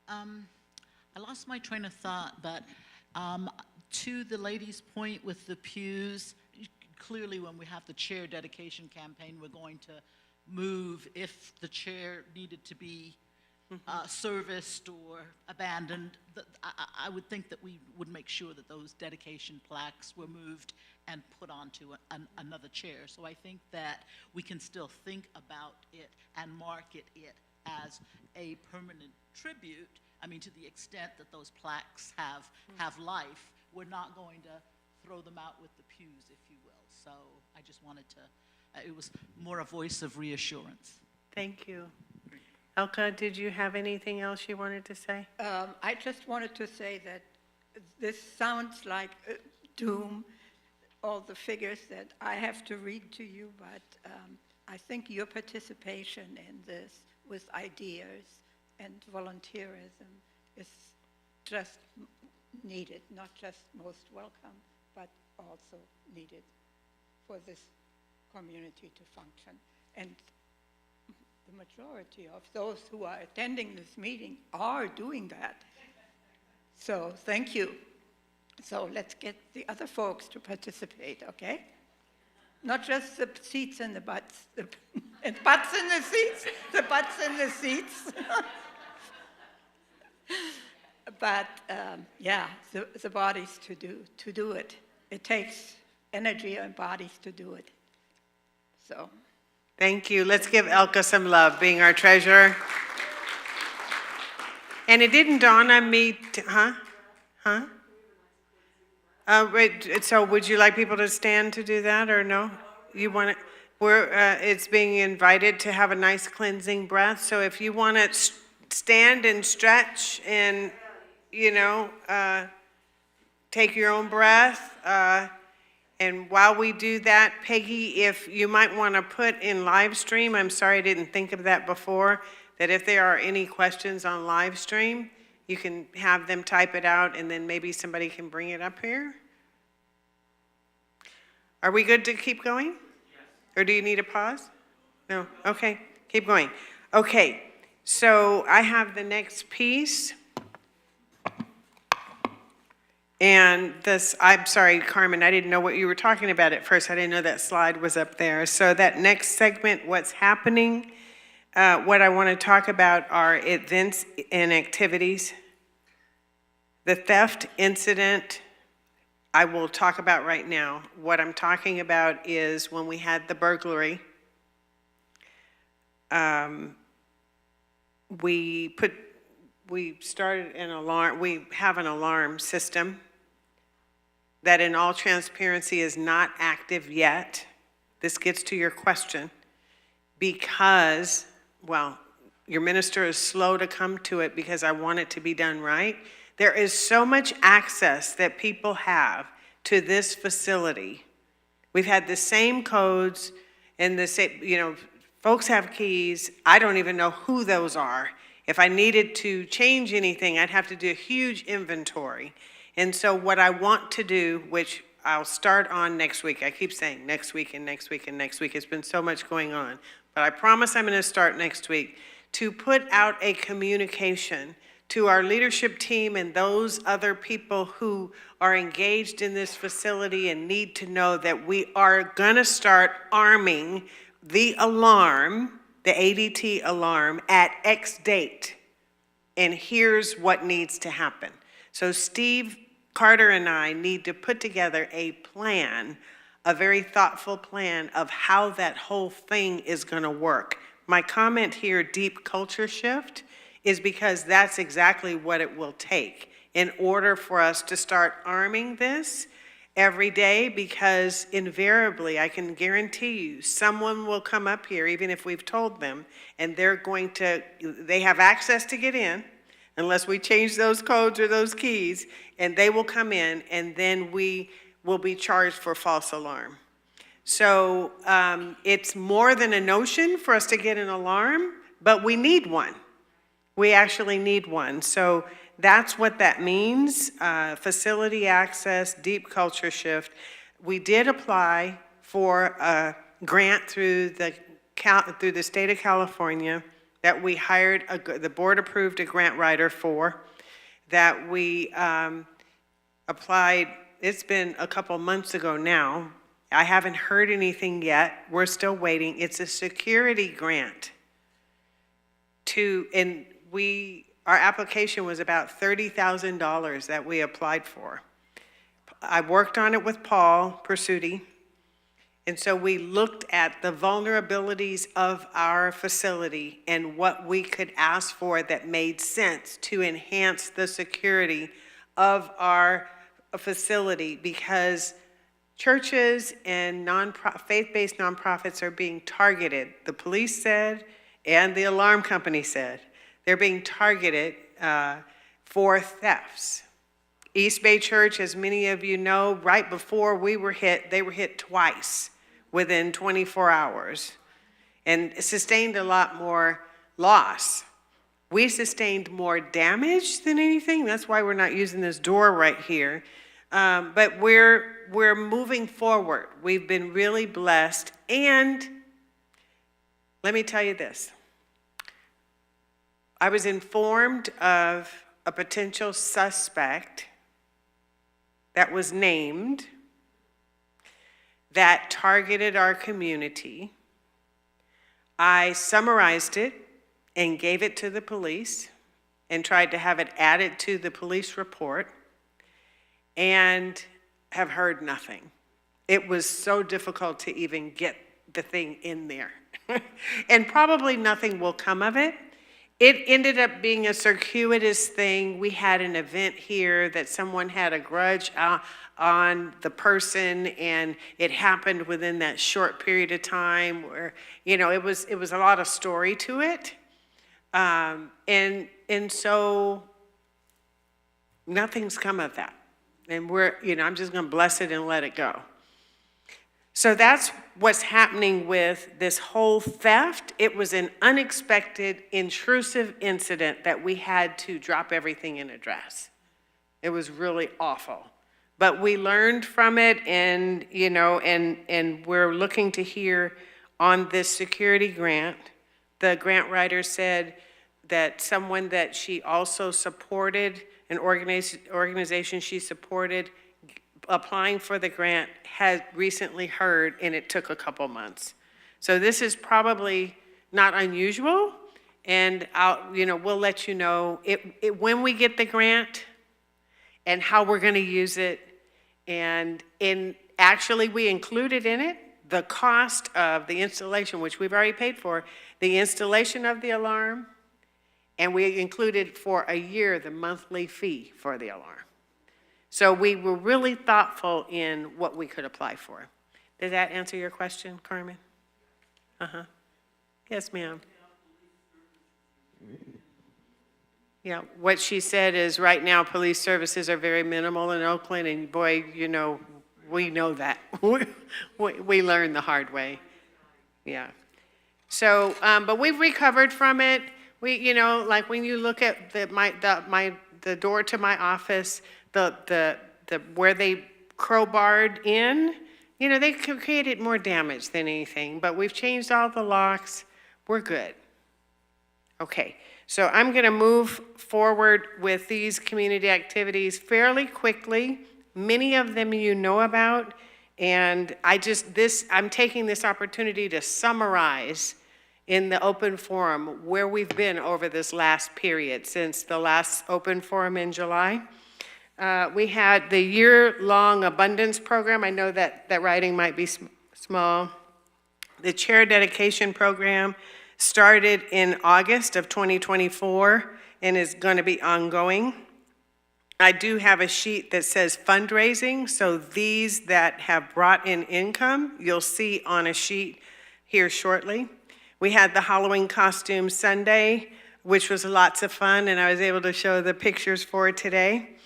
[SPEAKER 8] I lost my train of thought, but to the lady's point with the pews, clearly when we have the chair dedication campaign, we're going to move if the chair needed to be serviced or abandoned. I would think that we would make sure that those dedication plaques were moved and put onto another chair. So I think that we can still think about it and market it as a permanent tribute. I mean, to the extent that those plaques have life, we're not going to throw them out with the pews, if you will. So I just wanted to, it was more a voice of reassurance.
[SPEAKER 1] Thank you. Elka, did you have anything else you wanted to say?
[SPEAKER 4] I just wanted to say that this sounds like doom, all the figures that I have to read to you, but I think your participation in this with ideas and volunteerism is just needed, not just most welcome, but also needed for this community to function. And the majority of those who are attending this meeting are doing that. So thank you. So let's get the other folks to participate, okay? Not just the seats and the butts, and butts in the seats, the butts in the seats. But yeah, the bodies to do it. It takes energy and bodies to do it. So.
[SPEAKER 1] Thank you. Let's give Elka some love, being our treasurer. And it didn't dawn on me, wait, so would you like people to stand to do that, or no? You want it? It's being invited to have a nice cleansing breath. So if you want to stand and stretch and, take your own breath. And while we do that, Peggy, if you might want to put in Livestream, I'm sorry I didn't think of that before, that if there are any questions on Livestream, you can have them type it out and then maybe somebody can bring it up here. Are we good to keep going? Yes. Or do you need a pause? No? Okay, keep going. Okay, so I have the next piece. And this, I'm sorry, Carmen, I didn't know what you were talking about at first. I didn't know that slide was up there. So that next segment, what's happening, what I want to talk about are events and activities The theft incident, I will talk about right now. What I'm talking about is when we had the burglary, we started an alarm, we have an alarm system that in all transparency is not active yet. This gets to your question because, well, your minister is slow to come to it because I want it to be done right. There is so much access that people have to this facility. We've had the same codes and the same, folks have keys. I don't even know who those are. If I needed to change anything, I'd have to do a huge inventory. And so what I want to do, which I'll start on next week. I keep saying next week and next week and next week. It's been so much going on. But I promise I'm going to start next week to put out a communication to our leadership team and those other people who are engaged in this facility and need to know that we are going to start arming the alarm, the ADT alarm, at X date. And here's what needs to happen. So Steve Carter and I need to put together a plan, a very thoughtful plan of how that whole thing is going to work. My comment here, deep culture shift, is because that's exactly what it will take in order for us to start arming this every day, because invariably, I can guarantee you, someone will come up here, even if we've told them, and they have access to get in, unless we change those codes or those keys, and they will come in, and then we will be charged for false alarm. So it's more than a notion for us to get an alarm, but we need one. We actually need one. So that's what that means, facility access, deep culture shift. We did apply for a grant through the state of California that we hired, the board approved a grant writer for, that we applied. It's been a couple months ago now. I haven't heard anything yet. We're still waiting. It's a security grant our application was about $30,000 that we applied for. I worked on it with Paul Persutti, and so we looked at the vulnerabilities of our facility and what we could ask for that made sense to enhance the security of our facility, because churches and faith-based nonprofits are being targeted. The police said, and the alarm company said, they're being targeted for thefts. East Bay Church, as many of you know, right before we were hit, they were hit twice within 24 hours and sustained a lot more loss. We sustained more damage than anything. That's why we're not using this door right here. But we're moving forward. We've been really blessed. And let me tell you this. I was informed of a potential suspect that was named that targeted our community. I summarized it and gave it to the police and tried to have it added to the police report and have heard nothing. It was so difficult to even get the thing in there. And probably nothing will come of it. It ended up being a circuitous thing. We had an event here that someone had a grudge on the person, and it happened within that short period of time where, it was a lot of story to it. And so nothing's come of that. And I'm just gonna bless it and let it go. So that's what's happening with this whole theft. It was an unexpected, intrusive incident that we had to drop everything and address. It was really awful. But we learned from it, and we're looking to hear on this security grant. The grant writer said that someone that she also supported, an organization she supported, applying for the grant, had recently heard, and it took a couple months. So this is probably not unusual, and we'll let you know. When we get the grant, and how we're going to use it. And actually, we included in it the cost of the installation, which we've already paid for, the installation of the alarm, and we included for a year the monthly fee for the alarm. So we were really thoughtful in what we could apply for. Did that answer your question, Carmen? Uh-huh. Yes, ma'am. Yeah, what she said is right now police services are very minimal in Oakland, and boy, you know, we know that. we learned the hard way. Yeah. So, but we've recovered from it. We, you know, like when you look at the door to my office, the where they crowbarred in, you know, they created more damage than anything, but we've changed all the locks. We're good. Okay, so I'm going to move forward with these community activities fairly quickly. Many of them you know about, and I'm taking this opportunity to summarize in the open forum where we've been over this last period since the last open forum in July. We had the year-long abundance program. I know that writing might be small. The chair dedication program started in August of 2024 and is going to be ongoing. I do have a sheet that says fundraising, so these that have brought in income, you'll see on a sheet here shortly. We had the Halloween costume Sunday, which was lots of fun, and I was able to show the pictures for it today.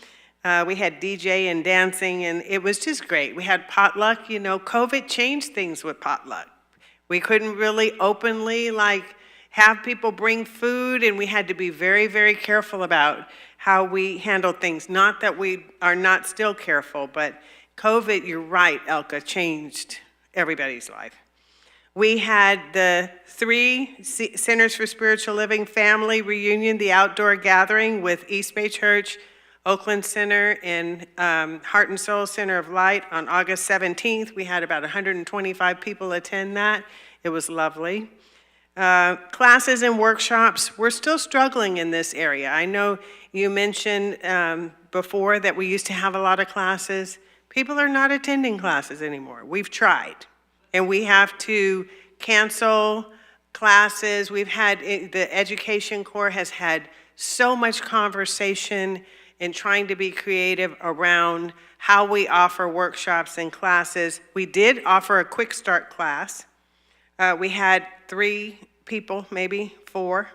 [SPEAKER 1] We had DJ and dancing, and it was just great. We had potluck. You know, COVID changed things with potluck. We couldn't really openly, have people bring food, and we had to be very, very careful about how we handle things. Not that we are not still careful, but COVID, you're right, Elka, changed everybody's life. We had the 3 Centers for Spiritual Living family reunion, the outdoor gathering with East Bay Church, Oakland Center, and Heart and Soul Center of Light on August 17th. We had about 125 people attend that. It was lovely. Classes and workshops, we're still struggling in this area. I know you mentioned before that we used to have a lot of classes. People are not attending classes anymore. We've tried, and we have to cancel classes. We've had, the Education Corps has had so much conversation and trying to be creative around how we offer workshops and classes. We did offer a quick start class. We had 3 people, maybe 4.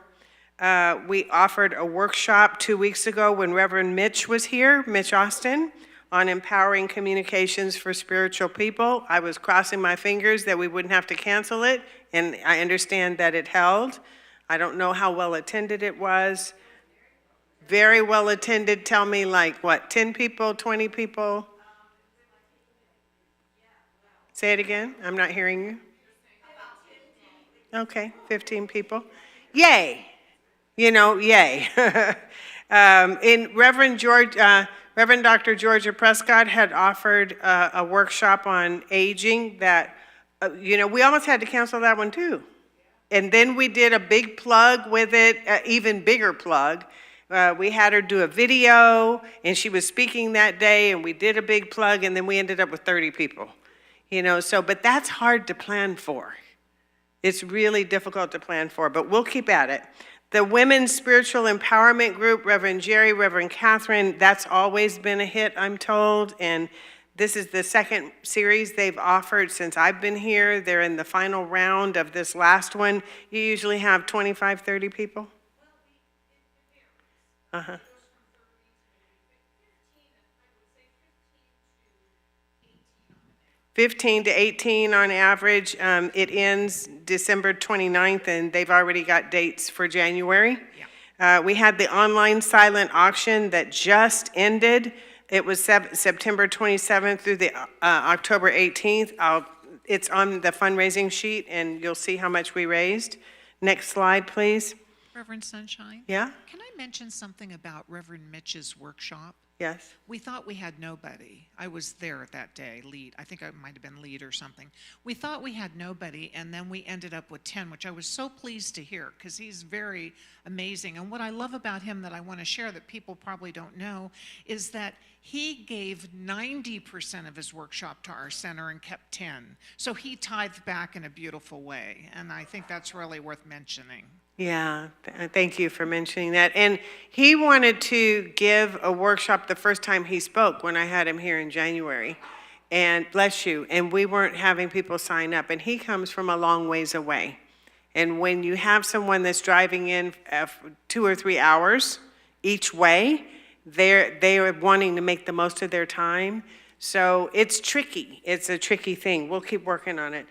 [SPEAKER 1] We offered a workshop 2 weeks ago when Reverend Mitch was here, Mitch Austin, on empowering communications for spiritual people. I was crossing my fingers that we wouldn't have to cancel it, and I understand that it held. I don't know how well attended it was. Very well attended. Tell me, 10 people, 20 people? Say it again. I'm not hearing you. Okay, 15 people. Yay. You know, yay. Reverend Dr. Georgia Prescott had offered a workshop on aging that, we almost had to cancel that one too. And then we did a big plug with it, even bigger plug. We had her do a video, and she was speaking that day, and we did a big plug, and then we ended up with 30 people. But that's hard to plan for. It's really difficult to plan for, but we'll keep at it. The Women's Spiritual Empowerment Group, Reverend Jerry, Reverend Catherine, that's always been a hit, I'm told, and this is the second series they've offered since I've been here. They're in the final round of this last one. You usually have 25, 30 people? Uh-huh. 15 to 18 on average. It ends December 29th, and they've already got dates for January. Yeah. We had the online silent auction that just ended. It was September 27th through the October 18th. It's on the fundraising sheet, and you'll see how much we raised. Next slide, please.
[SPEAKER 5] Reverend Sunshine?
[SPEAKER 1] Yeah?
[SPEAKER 5] Can I mention something about Reverend Mitch's workshop?
[SPEAKER 1] Yes.
[SPEAKER 5] We thought we had nobody. I was there that day, lead. I think I might have been lead or something. We thought we had nobody, and then we ended up with 10, which I was so pleased to hear because he's very amazing. And what I love about him that I want to share that people probably don't know is that He gave 90% of his workshop to our center and kept 10. So he tithed back in a beautiful way, and I think that's really worth mentioning.
[SPEAKER 1] Yeah, thank you for mentioning that. And he wanted to give a workshop the first time he spoke when I had him here in January. And bless you, and we weren't having people sign up. And he comes from a long ways away. And when you have someone that's driving in 2 or 3 hours each way, they are wanting to make the most of their time. So it's tricky. It's a tricky thing. We'll keep working on it.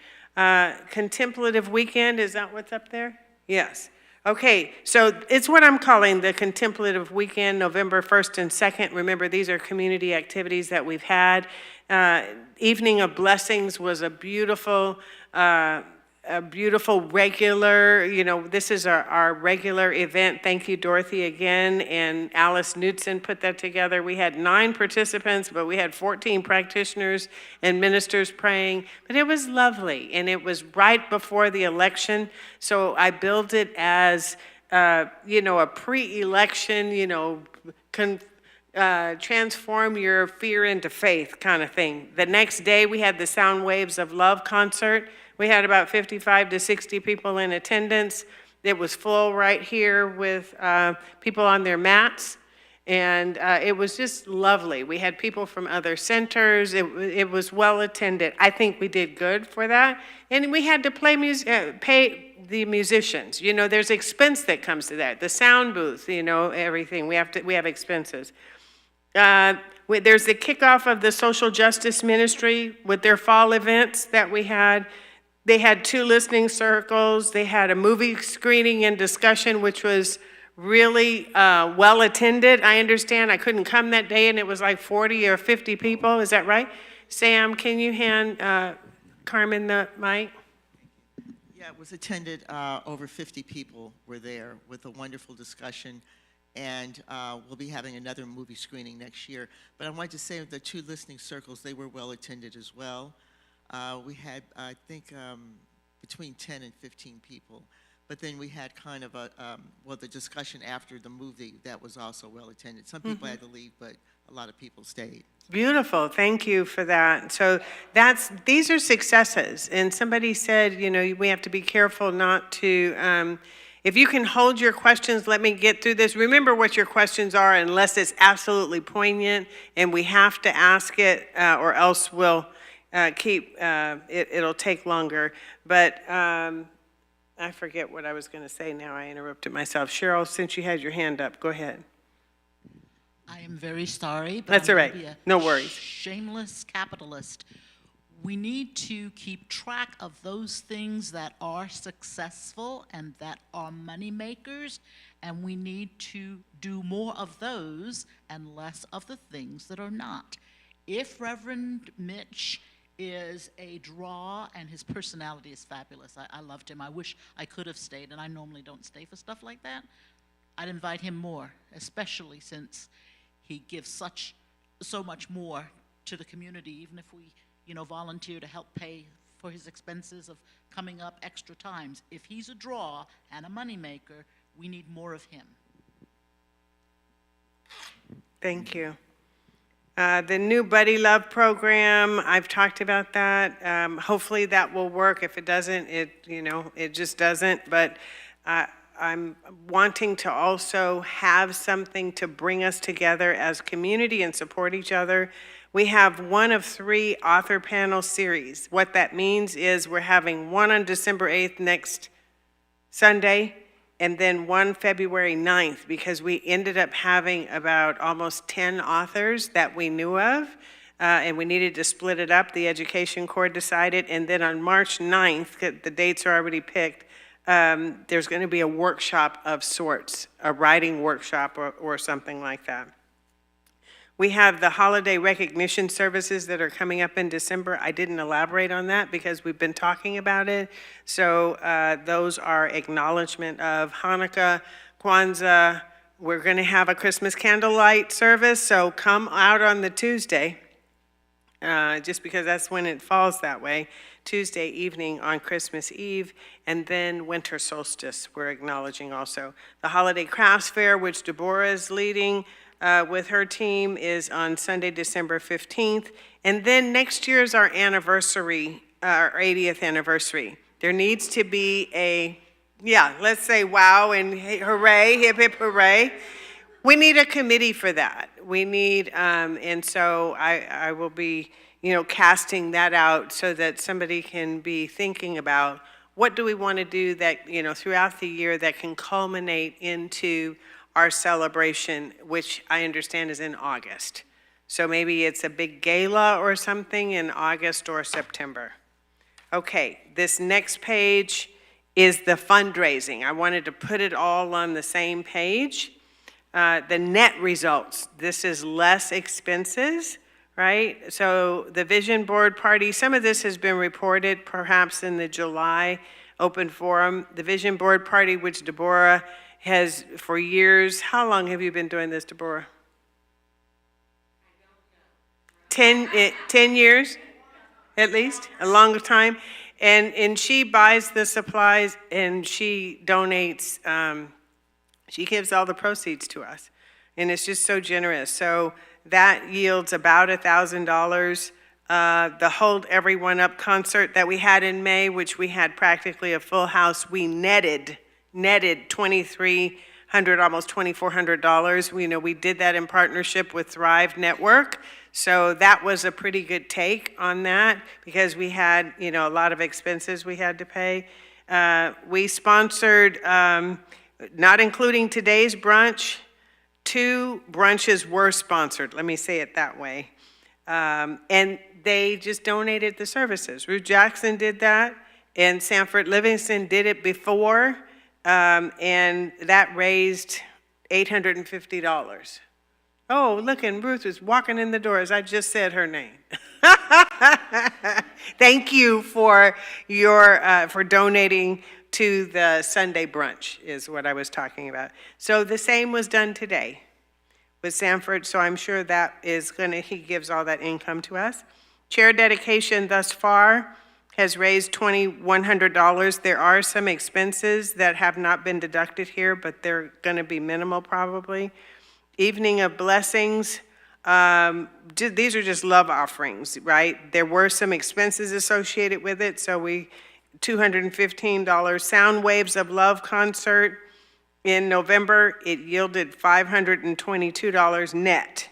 [SPEAKER 1] Contemplative weekend, is that what's up there? Yes. Okay, so it's what I'm calling the contemplative weekend, November 1st and 2nd. Remember, these are community activities that we've had. Evening of Blessings was a beautiful regular, this is our regular event. Thank you, Dorothy, again, and Alice Knudsen put that together. We had 9 participants, but we had 14 practitioners and ministers praying. But it was lovely, and it was right before the election, so I billed it as, a pre-election, transform your fear into faith kind of thing. The next day, we had the Sound Waves of Love concert. We had about 55 to 60 people in attendance. It was full right here with people on their mats. And it was just lovely. We had people from other centers. It was well attended. I think we did good for that. And we had to pay the musicians. There's expense that comes to that. The sound booth, everything. We have expenses. There's the kickoff of the social justice ministry with their fall events that we had. They had 2 listening circles. They had a movie screening and discussion, which was really well attended. I understand I couldn't come that day, and it was like 40 or 50 people. Is that right? Sam, can you hand Carmen the mic?
[SPEAKER 11] Yeah, it was attended. Over 50 people were there with a wonderful discussion. And we'll be having another movie screening next year. But I wanted to say the 2 listening circles, they were well attended as well. We had, I think, between 10 and 15 people. But then we had kind of the discussion after the movie that was also well attended. Some people had to leave, but a lot of people stayed.
[SPEAKER 1] Beautiful. Thank you for that. So these are successes. And somebody said, we have to be careful not to, if you can hold your questions, let me get through this. Remember what your questions are unless it's absolutely poignant and we have to ask it or else we'll it'll take longer. But I forget what I was going to say now. I interrupted myself. Cheryl, since you had your hand up, go ahead.
[SPEAKER 8] I am very sorry, but
[SPEAKER 1] That's all right. No worries.
[SPEAKER 8] Shameless capitalist. We need to keep track of those things that are successful and that are money makers, and we need to do more of those and less of the things that are not. If Reverend Mitch is a draw and his personality is fabulous, I loved him. I wish I could have stayed, and I normally don't stay for stuff like that. I'd invite him more, especially since he gives so much more to the community, even if we volunteer to help pay for his expenses of coming up extra times. If he's a draw and a moneymaker, we need more of him.
[SPEAKER 1] Thank you. The new Buddy Love program, I've talked about that. Hopefully that will work. If it doesn't, it just doesn't. But I'm wanting to also have something to bring us together as community and support each other. We have 1 of 3 author panel series. What that means is we're having one on December 8th next Sunday, and then one February 9th, because we ended up having about almost 10 authors that we knew of, and we needed to split it up. The Education Corps decided, and then on March 9th, the dates are already picked, there's going to be a workshop of sorts, a writing workshop or something like that. We have the holiday recognition services that are coming up in December. I didn't elaborate on that because we've been talking about it. So those are acknowledgement of Hanukkah, Kwanzaa. We're going to have a Christmas candlelight service, so come out on the Tuesday, just because that's when it falls that way. Tuesday evening on Christmas Eve, and then winter solstice we're acknowledging also. The Holiday Crafts Fair, which Deborah is leading, with her team is on Sunday, December 15th. And then next year is our anniversary, our 80th anniversary. There needs to be a, let's say wow and hooray, hip hip hooray. We need a committee for that. We need, and so I will be, casting that out so that somebody can be thinking about what do we want to do that, throughout the year that can culminate into our celebration, which I understand is in August. So maybe it's a big gala or something in August or September. Okay, this next page is the fundraising. I wanted to put it all on the same page. The net results, this is less expenses, right? So the vision board party, some of this has been reported perhaps in the July open forum. The vision board party, which Deborah has for years. How long have you been doing this, Deborah? 10 years, at least, a longer time. And she buys the supplies and she donates, she gives all the proceeds to us. And it's just so generous. So that yields about $1,000. The Hold Everyone Up concert that we had in May, which we had practically a full house, we netted $2,300, almost $2,400. We did that in partnership with Thrive Network. So that was a pretty good take on that because we had, a lot of expenses we had to pay. We sponsored, not including today's brunch, 2 brunches were sponsored. Let me say it that way. And they just donated the services. Ruth Jackson did that, and Sanford Livingston did it before, and that raised $850. Oh, look, and Ruth was walking in the doors. I just said her name. Thank you for your for donating to the Sunday brunch is what I was talking about. So the same was done today with Sanford, so I'm sure that is he gives all that income to us. Chair dedication thus far has raised $2,100. There are some expenses that have not been deducted here, but they're gonna be minimal probably. Evening of Blessings, these are just love offerings, right? There were some expenses associated with it, so $215. Sound Waves of Love concert in November, it yielded $522 net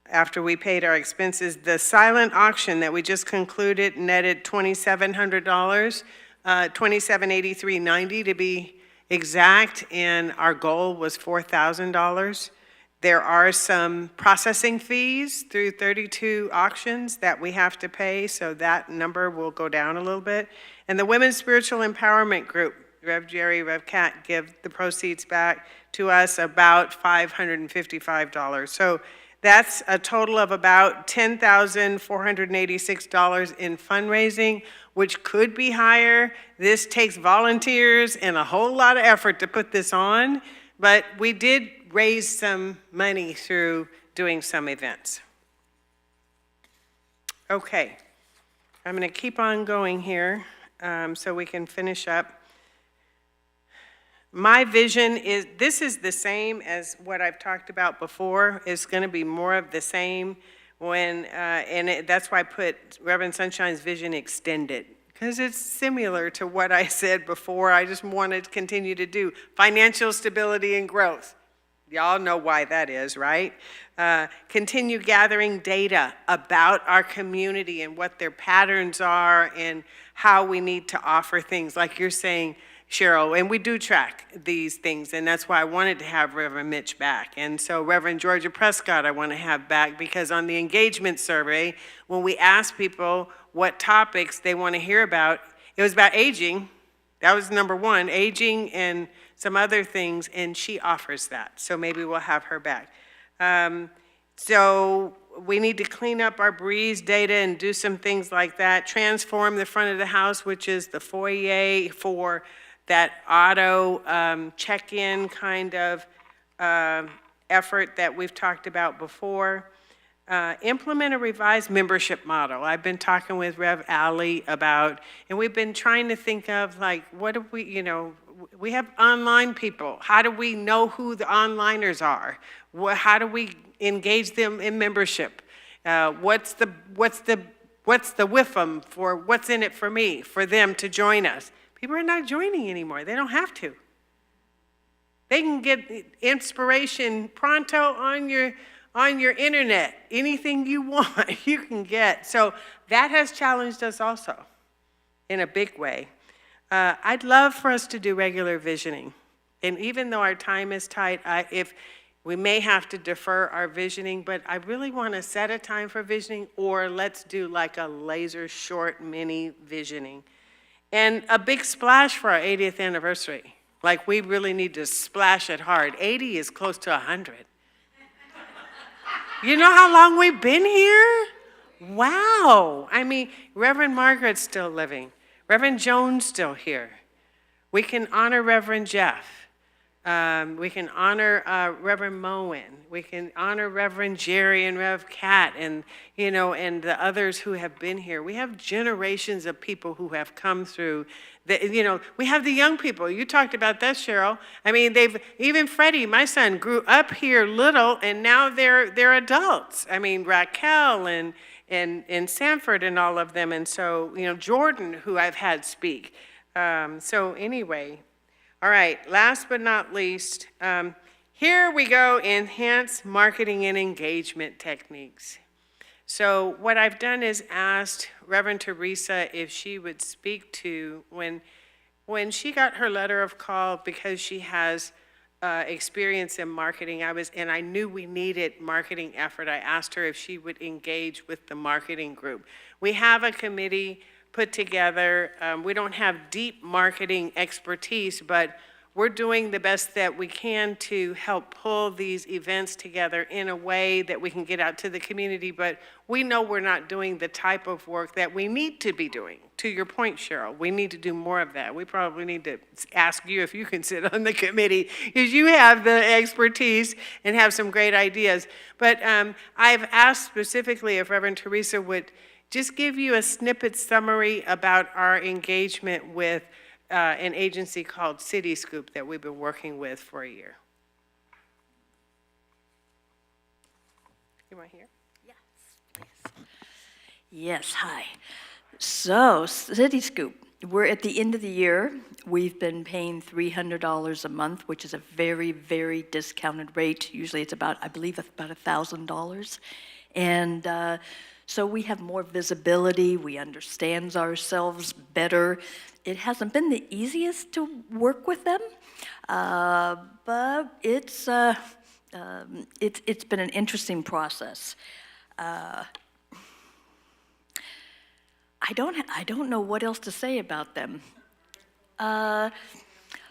[SPEAKER 1] after we paid our expenses. The silent auction that we just concluded netted $2,700, $2,783.90 to be exact, and our goal was $4,000. There are some processing fees through 32 auctions that we have to pay, so that number will go down a little bit. And the Women's Spiritual Empowerment Group, Rev Jerry, Rev Kat, give the proceeds back to us, about $555. So that's a total of about $10,486 in fundraising, which could be higher. This takes volunteers and a whole lot of effort to put this on, but we did raise some money through doing some events. Okay, I'm going to keep on going here so we can finish up. My vision is, this is the same as what I've talked about before. It's going to be more of the same when, that's why I put Reverend Sunshine's vision extended, because it's similar to what I said before. I just want to continue to do financial stability and growth. Y'all know why that is, right? Continue gathering data about our community and what their patterns are and how we need to offer things, like you're saying, Cheryl, and we do track these things, and that's why I wanted to have Reverend Mitch back. And so Reverend Georgia Prescott I want to have back, because on the engagement survey, when we asked people what topics they want to hear about, it was about aging. That was number one, aging and some other things, and she offers that. So maybe we'll have her back. So we need to clean up our breeze data and do some things like that. Transform the front of the house, which is the foyer for that auto check-in kind of effort that we've talked about before. Implement a revised membership model. I've been talking with Rev. Alley about, and we've been trying to think of, like, what if we, We have online people. How do we know who the onliners are? How do we engage them in membership? What's the with them for what's in it for me, for them to join us? People are not joining anymore. They don't have to. They can get inspiration pronto on your internet. Anything you want, you can get. So that has challenged us also in a big way. I'd love for us to do regular visioning. And even though our time is tight, if we may have to defer our visioning, but I really want to set a time for visioning, or let's do like a laser short mini visioning. And a big splash for our 80th anniversary. Like, we really need to splash it hard. 80 is close to 100. You know how long we've been here? Wow. I mean, Reverend Margaret's still living. Reverend Jones still here. We can honor Reverend Jeff. We can honor Reverend Moen. We can honor Reverend Jerry and Rev Cat and, you know, and the others who have been here. We have generations of people who have come through. You know, we have the young people. You talked about that, Cheryl. I mean, even Freddie, my son, grew up here little, and now they're adults. I mean, Raquel and Sanford and all of them. And so, you know, Jordan, who I've had speak. So anyway, all right, last but not least, here we go, enhance marketing and engagement techniques. So what I've done is asked Reverend Teresa if she would speak to, when she got her letter of call, because she has experience in marketing, and I knew we needed marketing effort, I asked her if she would engage with the marketing group. We have a committee put together. We don't have deep marketing expertise, but we're doing the best that we can to help pull these events together in a way that we can get out to the community, but we know we're not doing the type of work that we need to be doing. To your point, Cheryl, we need to do more of that. We probably need to ask you if you can sit on the committee, because you have the expertise and have some great ideas. But I've asked specifically if Reverend Teresa would just give you a snippet summary about our engagement with an agency called City Scoop that we've been working with for a year. You want to hear?
[SPEAKER 15] Yes, please. Yes, hi. So, City Scoop, we're at the end of the year. We've been paying $300 a month, which is a very, very discounted rate. Usually it's about, I believe, about $1,000. And so we have more visibility, we understand ourselves better. It hasn't been the easiest to work with them, but it's been an interesting process. I don't know what else to say about them.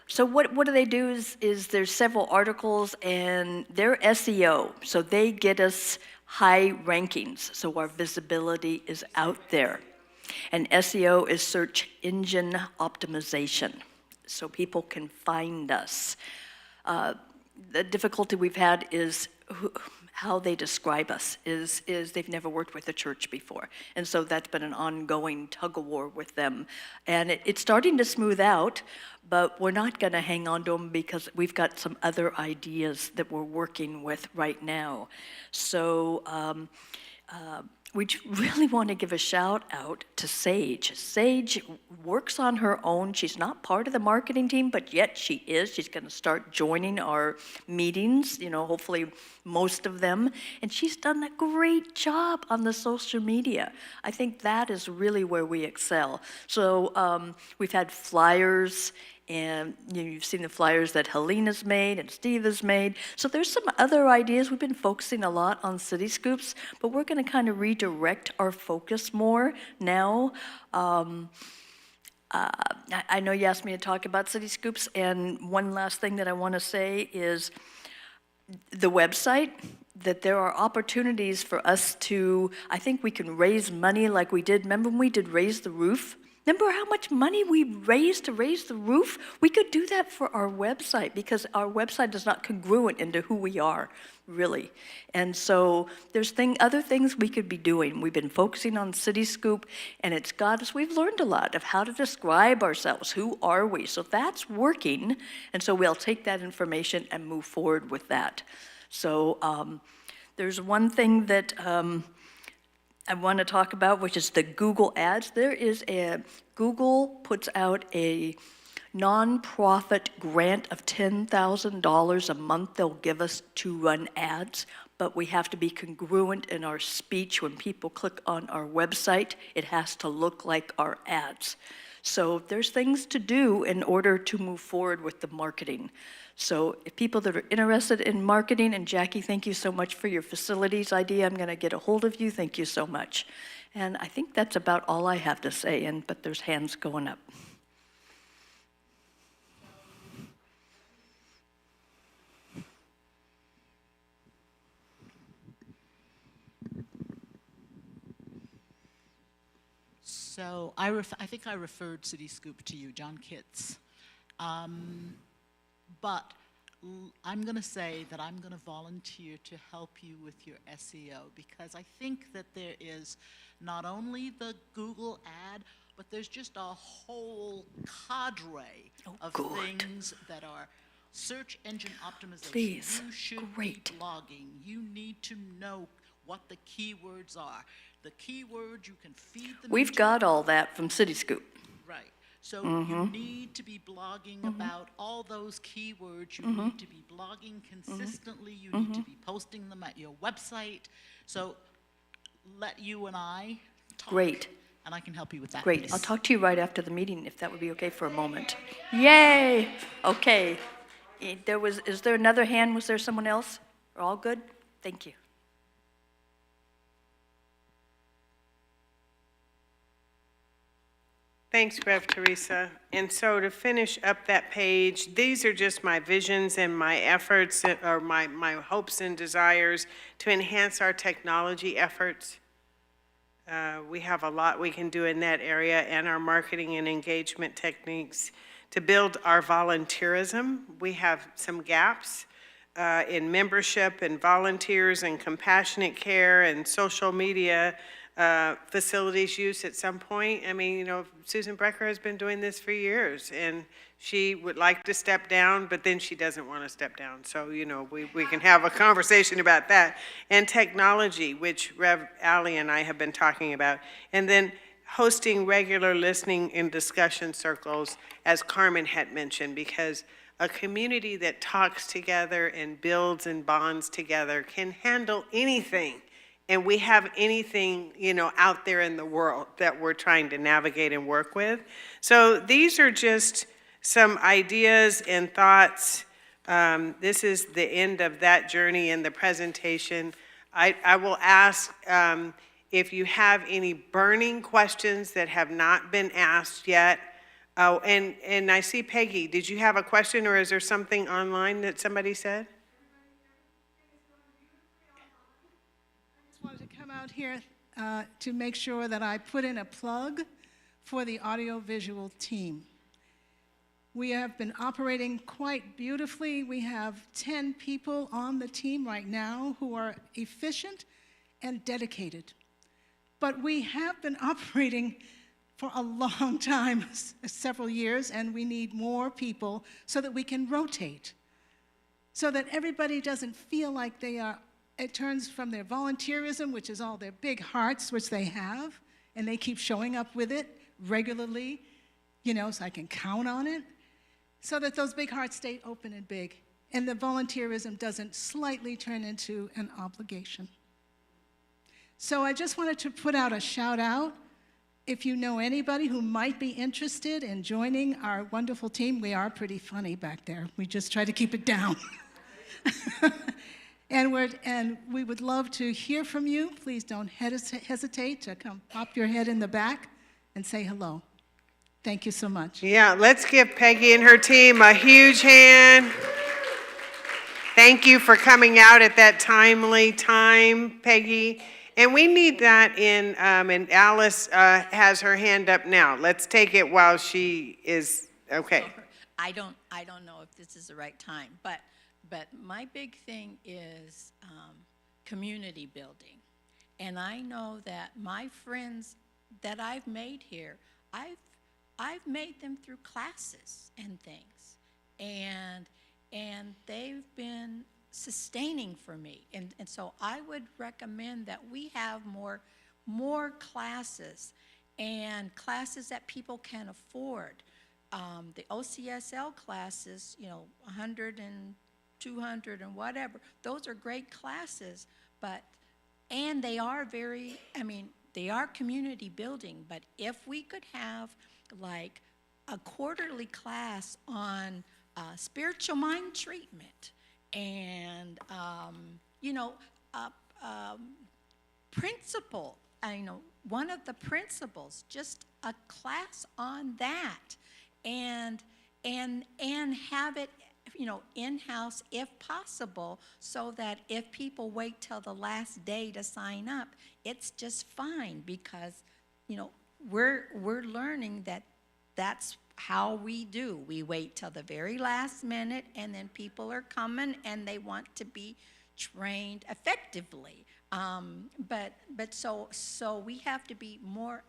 [SPEAKER 15] So what do they do is there's several articles, and they're SEO, so they get us high rankings, so our visibility is out there. And SEO is search engine optimization, so people can find us. The difficulty we've had is how they describe us is they've never worked with a church before. And so that's been an ongoing tug-of-war with them. And it's starting to smooth out, but we're not going to hang on to them because we've got some other ideas that we're working with right now. So we really want to give a shout out to Sage. Sage works on her own. She's not part of the marketing team, but yet she is. She's going to start joining our meetings, you know, hopefully most of them. And she's done a great job on the social media. I think that is really where we excel. So we've had flyers, and you've seen the flyers that Helena's made and Steve has made. So there's some other ideas. We've been focusing a lot on City Scoops, but we're going to kind of redirect our focus more now. I know you asked me to talk about City Scoops, and one last thing that I want to say is the website, that there are opportunities for us to, I think we can raise money like we did. Remember when we did Raise the Roof? Remember how much money we raised to raise the roof? We could do that for our website because our website is not congruent into who we are, really. And so there's other things we could be doing. We've been focusing on City Scoop, and it's got us, we've learned a lot of how to describe ourselves. Who are we? So that's working, and so we'll take that information and move forward with that. So there's one thing that I want to talk about, which is the Google ads. Google puts out a nonprofit grant of $10,000 a month they'll give us to run ads, but we have to be congruent in our speech. When people click on our website, it has to look like our ads. So there's things to do in order to move forward with the marketing. So if people that are interested in marketing, and Jackie, thank you so much for your facilities idea. I'm going to get a hold of you. Thank you so much. And I think that's about all I have to say, but there's hands going up.
[SPEAKER 8] So I think I referred City Scoop to you, John Kitts. But I'm going to say that I'm going to volunteer to help you with your SEO, because I think that there is not only the Google ad, but there's just a whole cadre of things that are search engine optimization.
[SPEAKER 15] Please,
[SPEAKER 8] you should be blogging. You need to know what the keywords are. The keywords, you can feed them.
[SPEAKER 15] We've got all that from City Scoop.
[SPEAKER 8] Right. So you need to be blogging about all those keywords. You need to be blogging consistently. You need to be posting them at your website. So let you and I talk.
[SPEAKER 15] Great.
[SPEAKER 8] And I can help you with that.
[SPEAKER 15] Great.
[SPEAKER 8] Please.
[SPEAKER 15] I'll talk to you right after the meeting, if that would be okay for a moment. Yay! Okay. Is there another hand? Was there someone else? Are all good? Thank you.
[SPEAKER 1] Thanks, Rev. Teresa. And so to finish up that page, these are just my visions and my efforts, or my hopes and desires to enhance our technology efforts. We have a lot we can do in that area, and our marketing and engagement techniques to build our volunteerism. We have some gaps in membership and volunteers and compassionate care and social media facilities use at some point. I mean, you know, Susan Brecker has been doing this for years, and she would like to step down, but then she doesn't want to step down. So, you know, we can have a conversation about that. And technology, which Rev. Ali and I have been talking about. And then hosting regular listening and discussion circles, as Carmen had mentioned, because a community that talks together and builds and bonds together can handle anything. And we have anything, you know, out there in the world that we're trying to navigate and work with. So these are just some ideas and thoughts. This is the end of that journey in the presentation. I will ask if you have any burning questions that have not been asked yet. Oh, and I see Peggy. Did you have a question, or is there something online that somebody said?
[SPEAKER 6] Wanted to come out here to make sure that I put in a plug for the audiovisual team. We have been operating quite beautifully. We have 10 people on the team right now who are efficient and dedicated. But we have been operating for a long time, several years, and we need more people so that we can rotate, so that everybody doesn't feel like they are. It turns from their volunteerism, which is all their big hearts, which they have, and they keep showing up with it regularly, you know, so I can count on it, so that those big hearts stay open and big, and the volunteerism doesn't slightly turn into an obligation. So I just wanted to put out a shout out. If you know anybody who might be interested in joining our wonderful team, we are pretty funny back there. We just try to keep it down. And we would love to hear from you. Please don't hesitate to come pop your head in the back and say hello. Thank you so much.
[SPEAKER 1] Yeah, let's give Peggy and her team a huge hand. Thank you for coming out at that timely time, Peggy. And we need that in, and Alice has her hand up now. Let's take it while she is, okay.
[SPEAKER 16] I don't know if this is the right time, but my big thing is community building. And I know that my friends that I've made here, I've made them through classes and things. And they've been sustaining for me. And so I would recommend that we have more classes, and classes that people can afford. The OCSL classes, you know, 100 and 200 and whatever, those are great classes, and they are they are community building, but if we could have like a quarterly class on spiritual mind treatment and, principle, one of the principles, just a class on that, and have it, in-house if possible, so that if people wait till the last day to sign up, it's just fine, because, we're learning that that's how we do. We wait till the very last minute, and then people are coming and they want to be trained effectively. But so we have to be more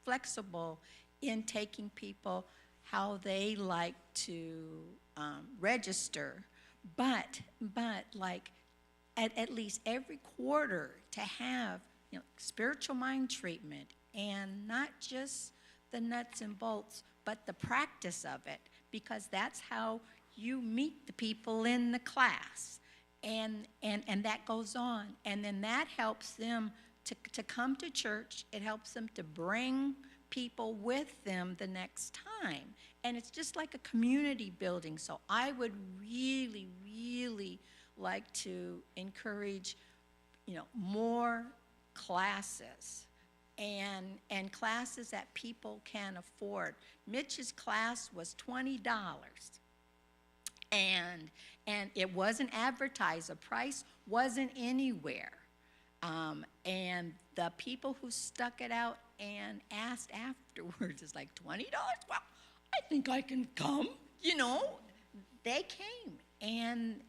[SPEAKER 16] flexible in taking people how they like to register, but like at least every quarter to have spiritual mind treatment, and not just the nuts and bolts, but the practice of it, because that's how you meet the people in the class, and that goes on, and then that helps them to come to church. It helps them to bring people with them the next time, and it's just like a community building. So I would really, really like to encourage, more classes, and classes that people can afford. Mitch's class was $20, and it wasn't advertised. The price wasn't anywhere, and the people who stuck it out and asked afterwards, is like, $20? Well, I think I can come. They came, and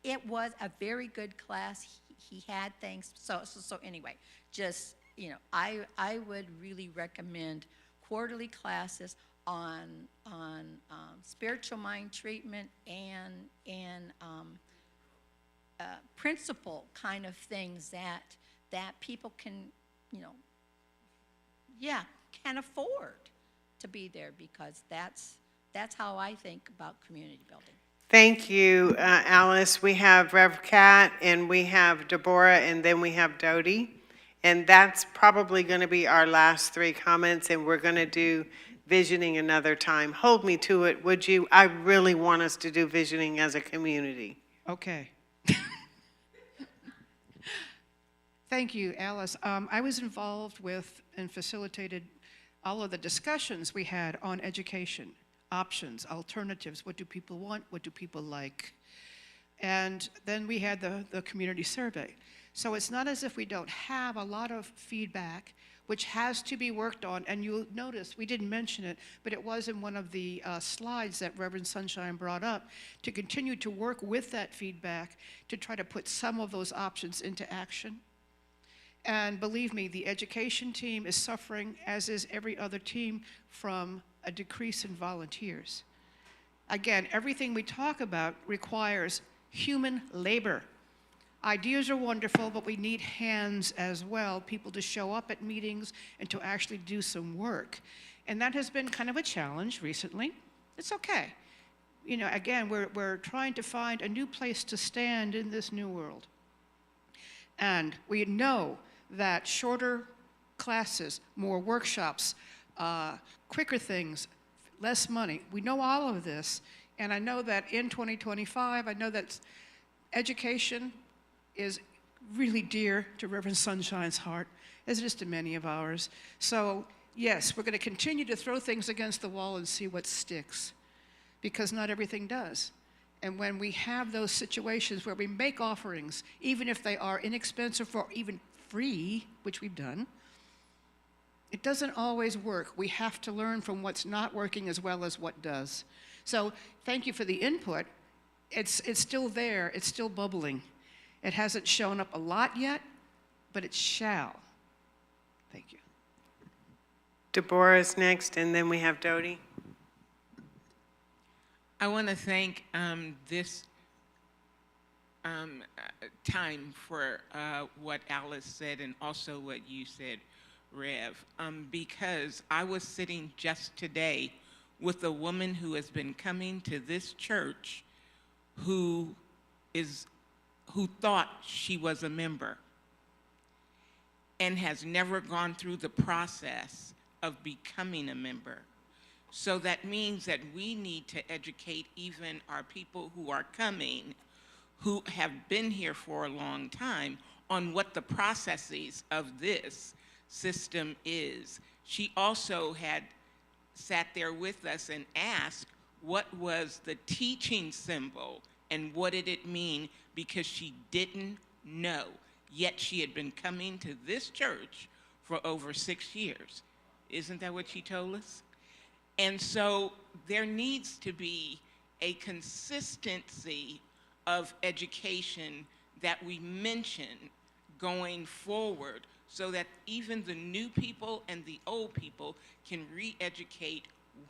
[SPEAKER 16] it was a very good class. He had things. So anyway, just, I would really recommend quarterly classes on spiritual mind treatment and principle kind of things that people can, can afford to be there, because that's how I think about community building.
[SPEAKER 1] Thank you, Alice. We have Rev. Kat, and we have Deborah, and then we have Dodie. And that's probably going to be our last three comments, and we're going to do visioning another time. Hold me to it, would you? I really want us to do visioning as a community.
[SPEAKER 6] Okay. Thank you, Alice. I was involved with and facilitated all of the discussions we had on education. Options, alternatives, what do people want, what do people like? And then we had the community survey. So it's not as if we don't have a lot of feedback, which has to be worked on, and you'll notice, we didn't mention it, but it was in one of the slides that Reverend Sunshine brought up, to continue to work with that feedback to try to put some of those options into action. And believe me, the education team is suffering, as is every other team, from a decrease in volunteers. Again, everything we talk about requires human labor. Ideas are wonderful, but we need hands as well, people to show up at meetings and to actually do some work. And that has been kind of a challenge recently. It's okay. Again, we're trying to find a new place to stand in this new world. And we know that shorter classes, more workshops, quicker things, less money. We know all of this, and I know that in 2025, I know that education is really dear to Reverend Sunshine's heart, as it is to many of ours. So yes, we're going to continue to throw things against the wall and see what sticks, because not everything does. And when we have those situations where we make offerings, even if they are inexpensive or even free, which we've done, it doesn't always work. We have to learn from what's not working as well as what does. So thank you for the input. It's still there. It's still bubbling. It hasn't shown up a lot yet, but it shall. Thank you.
[SPEAKER 1] Deborah is next, and then we have Dodie.
[SPEAKER 12] I want to thank this time for what Alice said and also what you said, Rev, because I was sitting just today with a woman who has been coming to this church who thought she was a member and has never gone through the process of becoming a member. So that means that we need to educate even our people who are coming, who have been here for a long time, on what the processes of this system is. She also had sat there with us and asked what was the teaching symbol and what did it mean, because she didn't know, yet she had been coming to this church for over 6 years. Isn't that what she told us? And so there needs to be a consistency of education that we mention going forward so that even the new people and the old people can re-educate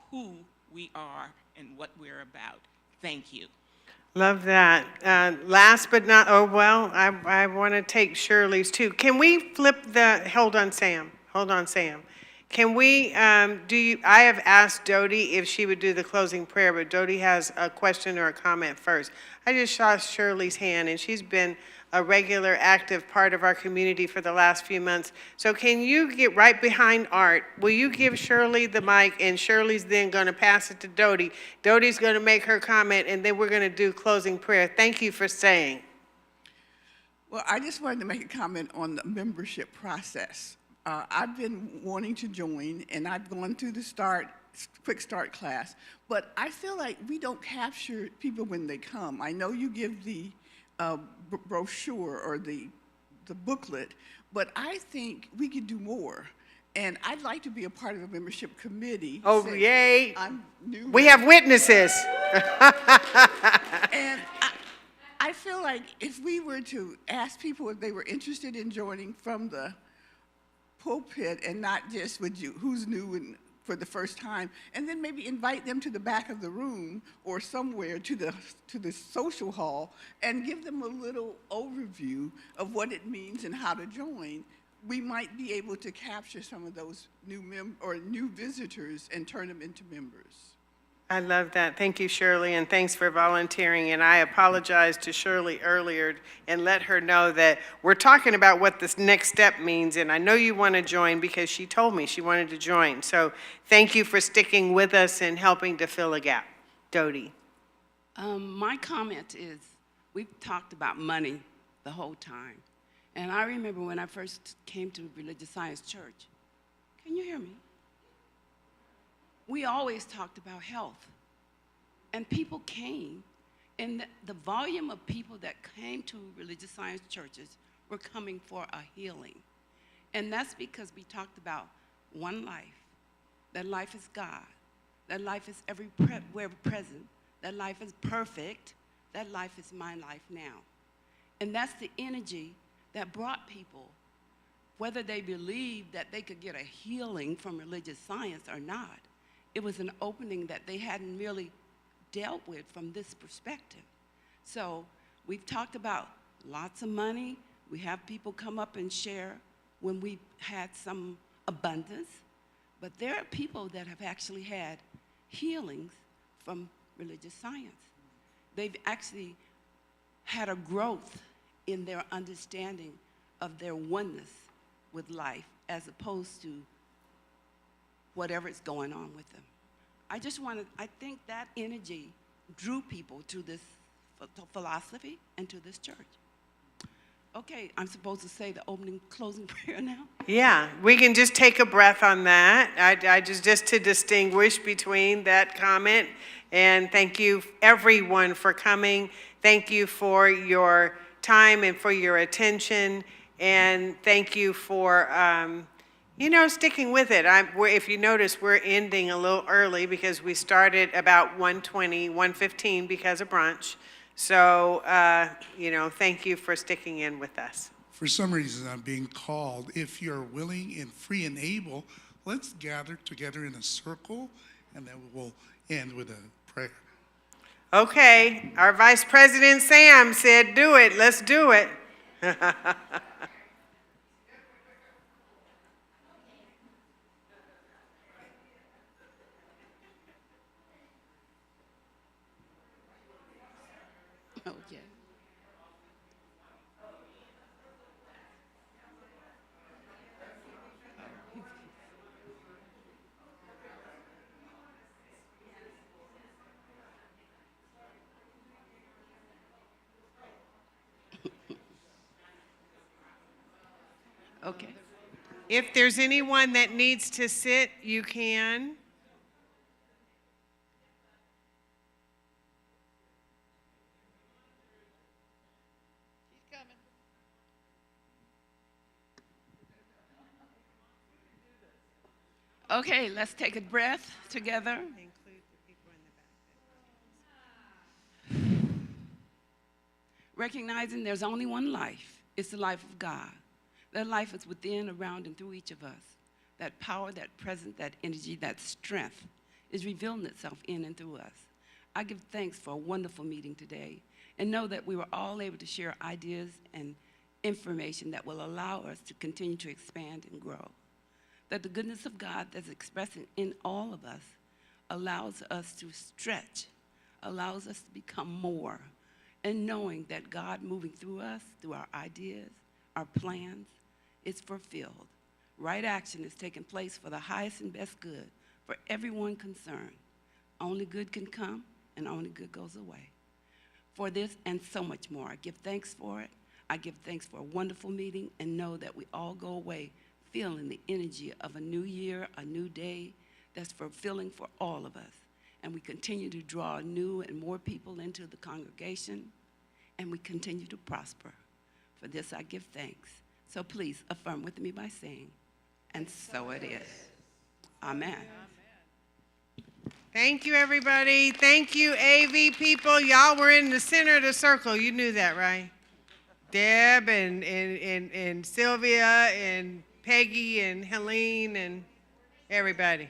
[SPEAKER 12] who we are and what we're about. Thank you.
[SPEAKER 1] Love that. Last but not, I want to take Shirley's too. Can we flip hold on, Sam. Can we, I have asked Dodie if she would do the closing prayer, but Dodie has a question or a comment first. I just saw Shirley's hand, and she's been a regular, active part of our community for the last few months. So can you get right behind Art? Will you give Shirley the mic, and Shirley's then going to pass it to Dodie. Dodie's going to make her comment, and then we're going to do closing prayer. Thank you for staying.
[SPEAKER 17] Well, I just wanted to make a comment on the membership process. I've been wanting to join, and I've gone through the quick start class, but I feel like we don't capture people when they come. I know you give the brochure or the booklet, but I think we could do more. And I'd like to be a part of a membership committee.
[SPEAKER 1] Oh, yay.
[SPEAKER 17] I'm new.
[SPEAKER 1] We have witnesses.
[SPEAKER 17] And I feel like if we were to ask people if they were interested in joining from the pulpit and not just with you, who's new and for the first time, and then maybe invite them to the back of the room or somewhere to the social hall and give them a little overview of what it means and how to join, we might be able to capture some of those new visitors and turn them into members.
[SPEAKER 1] I love that. Thank you, Shirley, and thanks for volunteering. And I apologized to Shirley earlier and let her know that we're talking about what this next step means, and I know you want to join because she told me she wanted to join. So thank you for sticking with us and helping to fill a gap. Dodie.
[SPEAKER 18] My comment is, we've talked about money the whole time. And I remember when I first came to Religious Science Church. Can you hear me? We always talked about health, and people came, and the volume of people that came to religious science churches were coming for a healing. And that's because we talked about one life, that life is God, that life is everywhere present, that life is perfect, that life is my life now. And that's the energy that brought people, whether they believed that they could get a healing from religious science or not. It was an opening that they hadn't really dealt with from this perspective. So we've talked about lots of money. We have people come up and share when we've had some abundance. But there are people that have actually had healings from religious science. They've actually had a growth in their understanding of their oneness with life as opposed to whatever is going on with them. I think that energy drew people to this philosophy and to this church. Okay, I'm supposed to say the closing prayer now?
[SPEAKER 1] Yeah, we can just take a breath on that. I just to distinguish between that comment And thank you, everyone, for coming. Thank you for your time and for your attention. And thank you for, sticking with it. If you notice, we're ending a little early because we started about 1:20, 1:15 because of brunch. So, thank you for sticking in with us.
[SPEAKER 3] For some reason, I'm being called. If you're willing and free and able, let's gather together in a circle, and then we'll end with a prayer.
[SPEAKER 1] Okay, our Vice President Sam said, do it, let's do it.
[SPEAKER 18] Okay. Okay.
[SPEAKER 1] If there's anyone that needs to sit, you can.
[SPEAKER 18] Okay, let's take a breath together. Recognizing there's only one life. It's the life of God. That life is within, around, and through each of us. That power, that presence, that energy, that strength is revealing itself in and through us. I give thanks for a wonderful meeting today and know that we were all able to share ideas and information that will allow us to continue to expand and grow. That the goodness of God that's expressing in all of us allows us to stretch, allows us to become more, and knowing that God moving through us, through our ideas, our plans, is fulfilled. Right action is taking place for the highest and best good for everyone concerned. Only good can come, and only good goes away. For this and so much more, I give thanks for it. I give thanks for a wonderful meeting, and know that we all go away feeling the energy of a new year, a new day that's fulfilling for all of us. And we continue to draw new and more people into the congregation, and we continue to prosper. For this I give thanks. So please affirm with me by saying, and so it is. Amen.
[SPEAKER 1] Thank you, everybody. Thank you, AV people. Y'all were in the center of the circle. You knew that, right? Deb and Sylvia and Peggy and Helene and everybody.